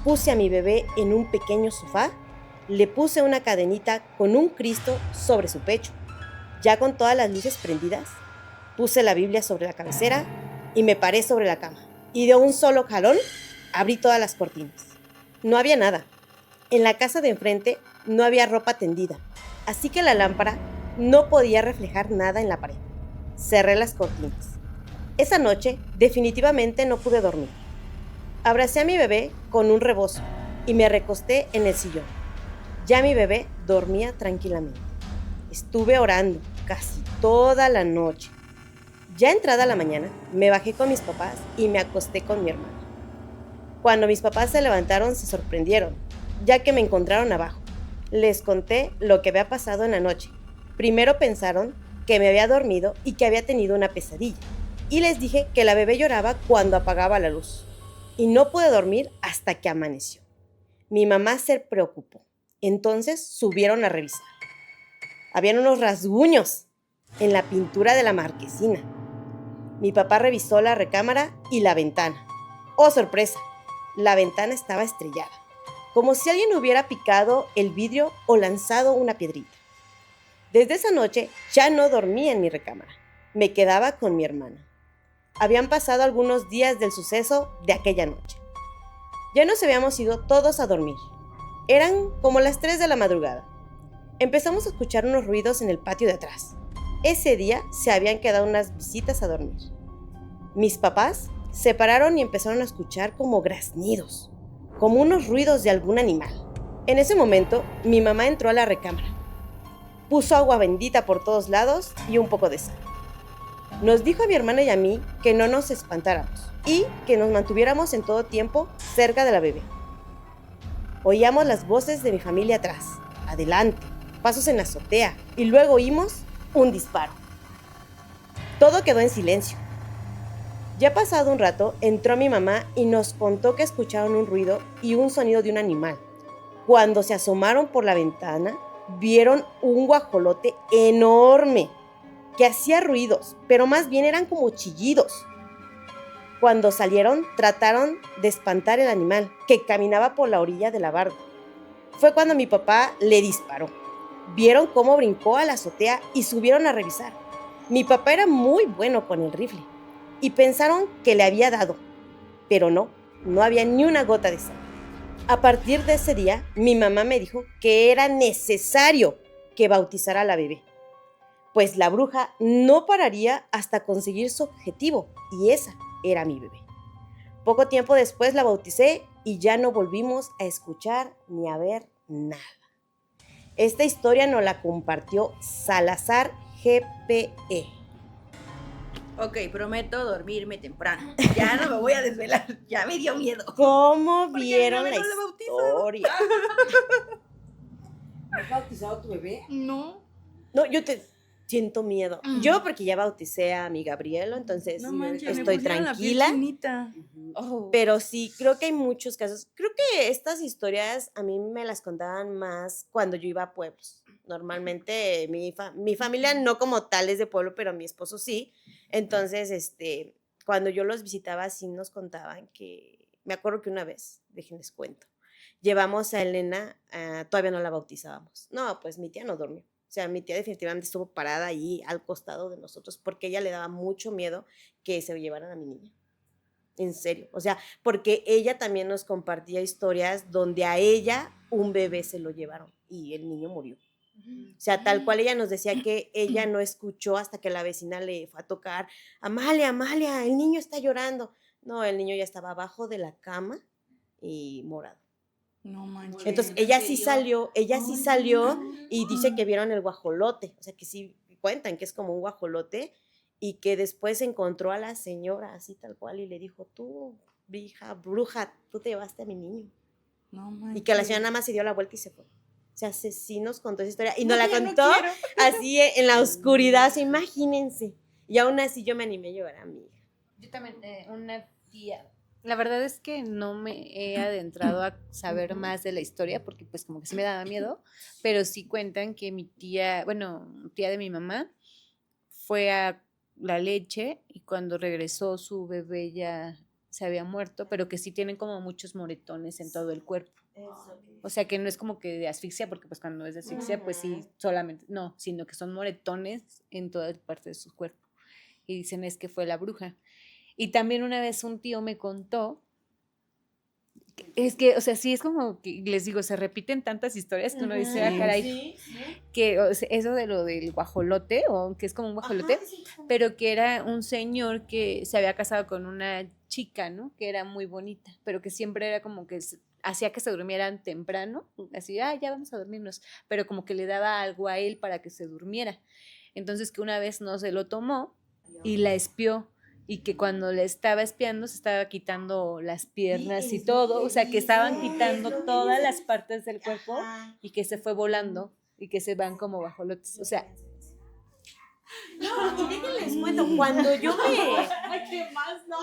puse a mi bebé en un pequeño sofá, le puse una cadenita con un Cristo sobre su pecho. Ya con todas las luces prendidas, puse la Biblia sobre la cabecera y me paré sobre la cama. Y de un solo jalón, abrí todas las cortinas. No había nada. En la casa de enfrente no había ropa tendida, así que la lámpara no podía reflejar nada en la pared. Cerré las cortinas. Esa noche definitivamente no pude dormir. Abracé a mi bebé con un rebozo y me recosté en el sillón. Ya mi bebé dormía tranquilamente. Estuve orando casi toda la noche. Ya entrada la mañana, me bajé con mis papás y me acosté con mi hermana. Cuando mis papás se levantaron, se sorprendieron, ya que me encontraron abajo. Les conté lo que había pasado en la noche. Primero pensaron que me había dormido y que había tenido una pesadilla. Y les dije que la bebé lloraba cuando apagaba la luz. Y no pude dormir hasta que amaneció. Mi mamá se preocupó. Entonces subieron a revisar. Habían unos rasguños en la pintura de la marquesina. Mi papá revisó la recámara y la ventana. ¡Oh, sorpresa! La ventana estaba estrellada, como si alguien hubiera picado el vidrio o lanzado una piedrita. Desde esa noche ya no dormía en mi recámara. Me quedaba con mi hermana. Habían pasado algunos días del suceso de aquella noche. Ya nos habíamos ido todos a dormir. Eran como las 3 de la madrugada. Empezamos a escuchar unos ruidos en el patio de atrás. Ese día se habían quedado unas visitas a dormir. Mis papás se pararon y empezaron a escuchar como graznidos, como unos ruidos de algún animal. En ese momento, mi mamá entró a la recámara. Puso agua bendita por todos lados y un poco de sal. Nos dijo a mi hermana y a mí que no nos espantáramos y que nos mantuviéramos en todo tiempo cerca de la bebé. Oíamos las voces de mi familia atrás, adelante, pasos en la azotea y luego oímos un disparo. Todo quedó en silencio. Ya pasado un rato, entró mi mamá y nos contó que escucharon un ruido y un sonido de un animal. Cuando se asomaron por la ventana, vieron un guajolote enorme que hacía ruidos, pero más bien eran como chillidos. Cuando salieron, trataron de espantar el animal que caminaba por la orilla de la barda. fue cuando mi papá le disparó. Vieron cómo brincó a la azotea y subieron a revisar. Mi papá era muy bueno con el rifle y pensaron que le había dado, pero no había ni una gota de sangre. A partir de ese día, mi mamá me dijo que era necesario que bautizara a la bebé, pues la bruja no pararía hasta conseguir su objetivo, y esa era mi bebé. Poco tiempo después la bauticé y ya no volvimos a escuchar ni a ver nada. Esta historia nos la compartió Salazar GPE.
Ok, prometo dormirme temprano. Ya no me voy a desvelar. Ya me dio miedo.
¿Cómo
Porque
vieron
mi
la
bebé no le bautizaron.
historia?
¿Has bautizado a tu bebé?
No.
No, yo te siento miedo. Yo porque ya bauticé a mi Gabrielo, entonces
No manches, me
estoy
pusieron la piel
tranquila.
chinita. Oh.
Pero sí, creo que hay muchos casos. Creo que estas historias a mí me las contaban más cuando yo iba a pueblos. Normalmente mi familia no como tal es de pueblo, pero mi esposo sí. Entonces, cuando yo los visitaba, sí nos contaban que, me acuerdo que una vez, déjenles cuento, llevamos a Elena, todavía no la bautizábamos. No, pues mi tía no durmió. O sea, mi tía definitivamente estuvo parada ahí al costado de nosotros porque ella le daba mucho miedo que se llevaran a mi niña. En serio. O sea, porque ella también nos compartía historias donde a ella un bebé se lo llevaron y el niño murió. O sea, tal cual ella nos decía que ella no escuchó hasta que la vecina le fue a tocar, Amalia, Amalia, el niño está llorando. No, el niño ya estaba abajo de la cama y morado.
No manches.
Entonces, ella sí salió y dice que vieron el guajolote, o sea, que sí cuentan que es como un guajolote y que después encontró a la señora así tal cual y le dijo, tú, hija, bruja, tú te llevaste a mi niño.
No manches.
Y que la señora nada más se dio la vuelta y se fue. O sea, sí nos contó esa historia y nos la contó así en la oscuridad, o sea, imagínense. Y aún así yo me animé a llevar a mi hija.
Yo también, una tía. La verdad es que no me he adentrado a saber más de la historia porque pues como que sí me daba miedo, pero sí cuentan que mi tía, tía de mi mamá, fue a la leche y cuando regresó su bebé ya se había muerto, pero que sí tienen como muchos moretones en todo el cuerpo. O sea que no es como que de asfixia, porque pues cuando es de asfixia, pues sí, solamente, no, sino que son moretones en toda parte de su cuerpo. Y dicen es que fue la bruja. Y también una vez un tío me contó, es que, o sea, sí es como que, les digo, se repiten tantas historias que uno dice, ah, caray, que o sea, eso de lo del guajolote, o que es como un guajolote, pero que era un señor que se había casado con una chica, ¿no? Que era muy bonita, pero que siempre era como que hacía que se durmieran temprano, así, ya vamos a dormirnos, pero como que le daba algo a él para que se durmiera. Entonces que una vez no se lo tomó y la espió. Y que cuando le estaba espiando se estaba quitando las piernas y todo, o sea, que estaban quitando todas las partes del cuerpo y que se fue volando y que se van como bajolotes, o sea.
No, y déjenles cuento, cuando yo me...
¿Qué más? No.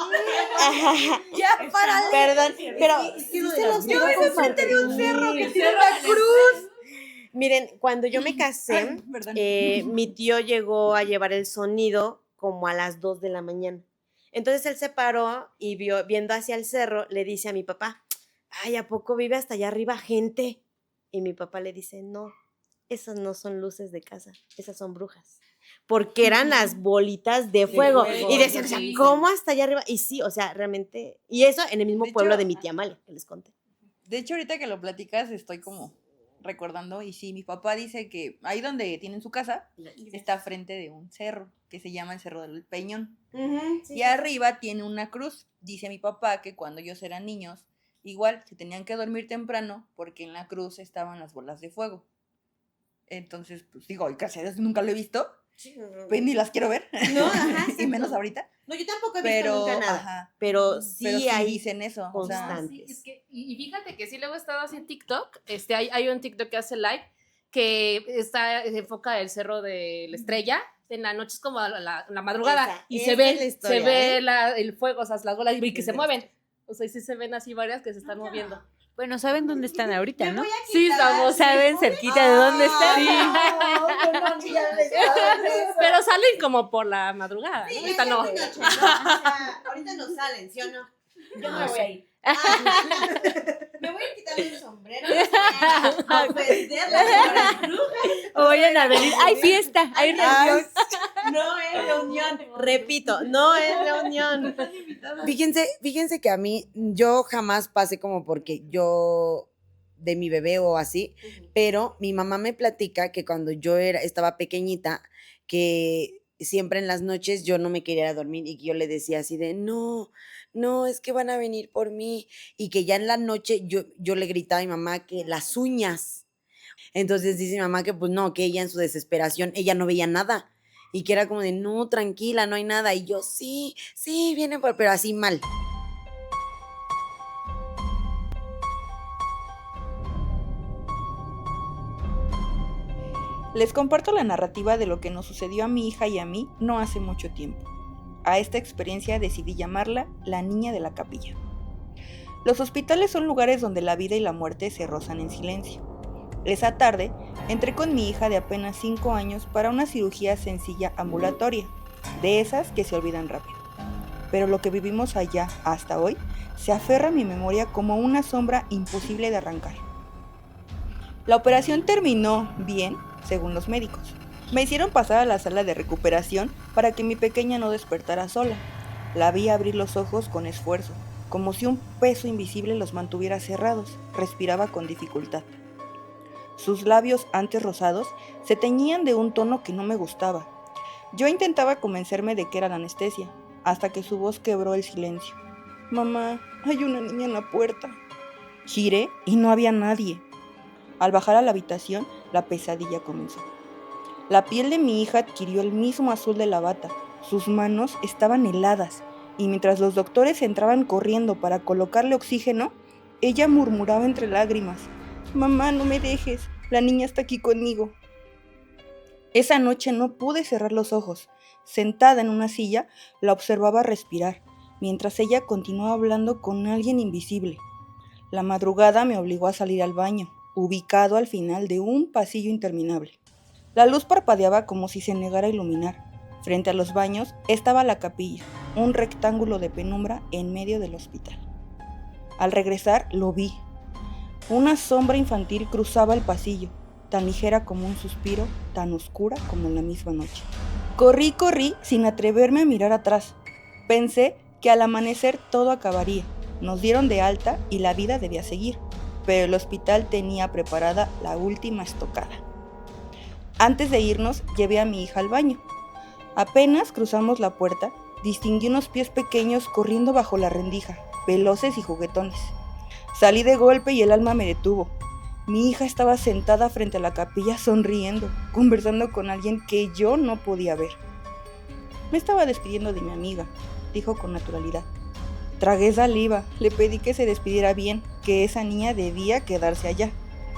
Ya, párale.
Perdón, pero sí se los quiero compartir.
De un cerro que tiene la cruz.
Miren, cuando yo me casé,
Ay, perdón.
mi tío llegó a llevar el sonido como a las 2 de la mañana. Entonces él se paró y viendo hacia el cerro, le dice a mi papá, ay, ¿a poco vive hasta allá arriba gente? Y mi papá le dice, no, esas no son luces de casa, esas son brujas. Porque eran las bolitas de fuego. Y decían, o sea, ¿cómo hasta allá arriba? Y sí, o sea, realmente, y eso en el mismo pueblo de mi tía Amalia, que les conté.
De hecho, ahorita que lo platicas, estoy como recordando, y sí, mi papá dice que ahí donde tienen su casa, está frente de un cerro, que se llama el Cerro del Peñón. Y arriba tiene una cruz. Dice mi papá que cuando ellos eran niños, igual se tenían que dormir temprano, porque en la cruz estaban las bolas de fuego. Entonces, pues digo, gracias a Dios nunca lo he visto, pues ni las quiero ver,
No, ajá,
y menos ahorita.
No, yo tampoco he visto nunca nada.
Ajá,
Pero sí,
pero sí
hay
dicen eso. O sea,
constantes.
Sí, es que, y fíjate que sí luego he estado así en TikTok, hay un TikTok que hace live, que se enfoca el Cerro de la Estrella, en la noche es como la madrugada, y se
esa es la
ve,
historia,
el fuego, o sea, las bolas, y que se mueven, o sea, y sí se ven así varias que se están moviendo.
Bueno, ¿saben dónde están ahorita, no?
Sí, estamos,
¿Saben cerquita de dónde están?
pero salen como por la madrugada, ¿no? Ahorita no.
Ahorita no salen, ¿sí o no? Yo
No
me voy
sé.
a ir. Me voy a quitar el sombrero. A ofender la señora bruja.
O vayan a venir. ¡Hay fiesta! ¡Hay reunión!
No es reunión. Repito, no es reunión.
Fíjense que a mí, yo jamás pasé como porque yo de mi bebé o así, pero mi mamá me platica que cuando yo estaba pequeñita, que siempre en las noches yo no me quería ir a dormir y que yo le decía así de, no, no, es que van a venir por mí, y que ya en la noche yo le gritaba a mi mamá que las uñas. Entonces dice mi mamá que pues no, que ella en su desesperación, ella no veía nada. Y que era como de, no, tranquila, no hay nada. Y yo, sí, sí, vienen por, pero así mal.
Les comparto la narrativa de lo que nos sucedió a mi hija y a mí no hace mucho tiempo. A esta experiencia decidí llamarla la niña de la capilla. Los hospitales son lugares donde la vida y la muerte se rozan en silencio. Esa tarde, entré con mi hija de apenas 5 años para una cirugía sencilla ambulatoria, de esas que se olvidan rápido. Pero lo que vivimos allá hasta hoy se aferra a mi memoria como una sombra imposible de arrancar. La operación terminó bien, según los médicos. Me hicieron pasar a la sala de recuperación para que mi pequeña no despertara sola. La vi abrir los ojos con esfuerzo, como si un peso invisible los mantuviera cerrados. Respiraba con dificultad. Sus labios, antes rosados, se teñían de un tono que no me gustaba. Yo intentaba convencerme de que era la anestesia, hasta que su voz quebró el silencio. «Mamá, hay una niña en la puerta». Giré y no había nadie. Al bajar a la habitación, la pesadilla comenzó. La piel de mi hija adquirió el mismo azul de la bata. Sus manos estaban heladas, y mientras los doctores entraban corriendo para colocarle oxígeno, ella murmuraba entre lágrimas: «Mamá, no me dejes, la niña está aquí conmigo». Esa noche no pude cerrar los ojos. Sentada en una silla, la observaba respirar, mientras ella continuaba hablando con alguien invisible. La madrugada me obligó a salir al baño, ubicado al final de un pasillo interminable. La luz parpadeaba como si se negara a iluminar. Frente a los baños estaba la capilla, un rectángulo de penumbra en medio del hospital. Al regresar lo vi. Una sombra infantil cruzaba el pasillo, tan ligera como un suspiro, tan oscura como la misma noche. Corrí sin atreverme a mirar atrás. Pensé que al amanecer todo acabaría. Nos dieron de alta y la vida debía seguir, pero el hospital tenía preparada la última estocada. Antes de irnos, llevé a mi hija al baño. Apenas cruzamos la puerta, distinguí unos pies pequeños corriendo bajo la rendija, veloces y juguetones. Salí de golpe y el alma me detuvo. Mi hija estaba sentada frente a la capilla sonriendo, conversando con alguien que yo no podía ver. Me estaba despidiendo de mi amiga, dijo con naturalidad. Tragué saliva, le pedí que se despidiera bien, que esa niña debía quedarse allá.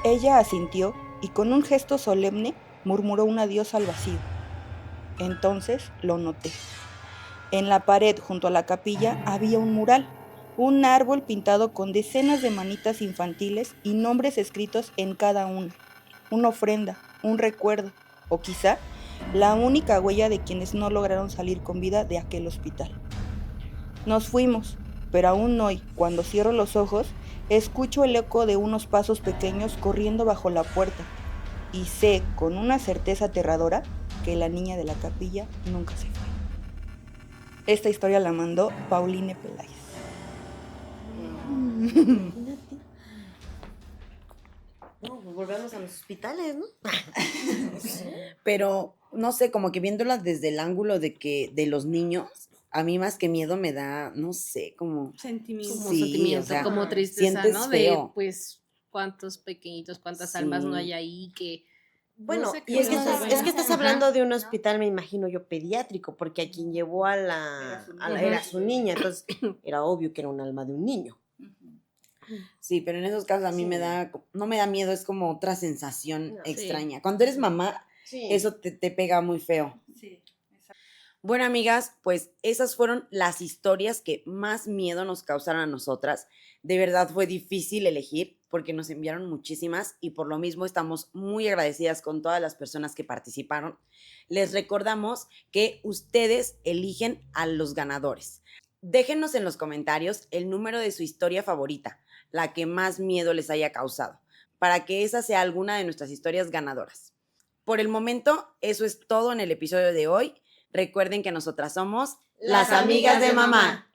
Ella asintió y con un gesto solemne murmuró un adiós al vacío. Entonces lo noté. En la pared junto a la capilla había un mural, un árbol pintado con decenas de manitas infantiles y nombres escritos en cada una ofrenda, un recuerdo, o quizá la única huella de quienes no lograron salir con vida de aquel hospital. Nos fuimos, pero aún hoy, cuando cierro los ojos, escucho el eco de unos pasos pequeños corriendo bajo la puerta, y sé con una certeza aterradora que la niña de la capilla nunca se fue. Esta historia la mandó Pauline Peláez.
No, pues volvemos a los hospitales, ¿no?
Pero no sé, como que viéndola desde el ángulo de los niños, a mí más que miedo me da, no sé, como
Sentimiento.
Como
Sí,
sentimiento,
o sea,
como tristeza,
sientes
¿no?
feo.
De, pues, cuántos pequeñitos, cuántas almas no
Sí.
hay ahí que...
Bueno,
no sé,
y es que,
no
estás,
saben.
es que estás
Ajá.
hablando de un hospital, me imagino yo, pediátrico, porque a quien llevó era su niña, entonces era obvio que era un alma de un niño.
Sí, pero en esos casos a mí
Sí.
no me da miedo, es como otra sensación
No.
extraña. Cuando eres mamá,
Sí.
eso te pega muy feo.
Sí.
Bueno, amigas, pues esas fueron las historias que más miedo nos causaron a nosotras. De verdad fue difícil elegir porque nos enviaron muchísimas y por lo mismo estamos muy agradecidas con todas las personas que participaron. Les recordamos que ustedes eligen a los ganadores. Déjenos en los comentarios el número de su historia favorita, la que más miedo les haya causado, para que esa sea alguna de nuestras historias ganadoras. Por el momento, eso es todo en el episodio de hoy. Recuerden que nosotras somos
Las amigas de mamá.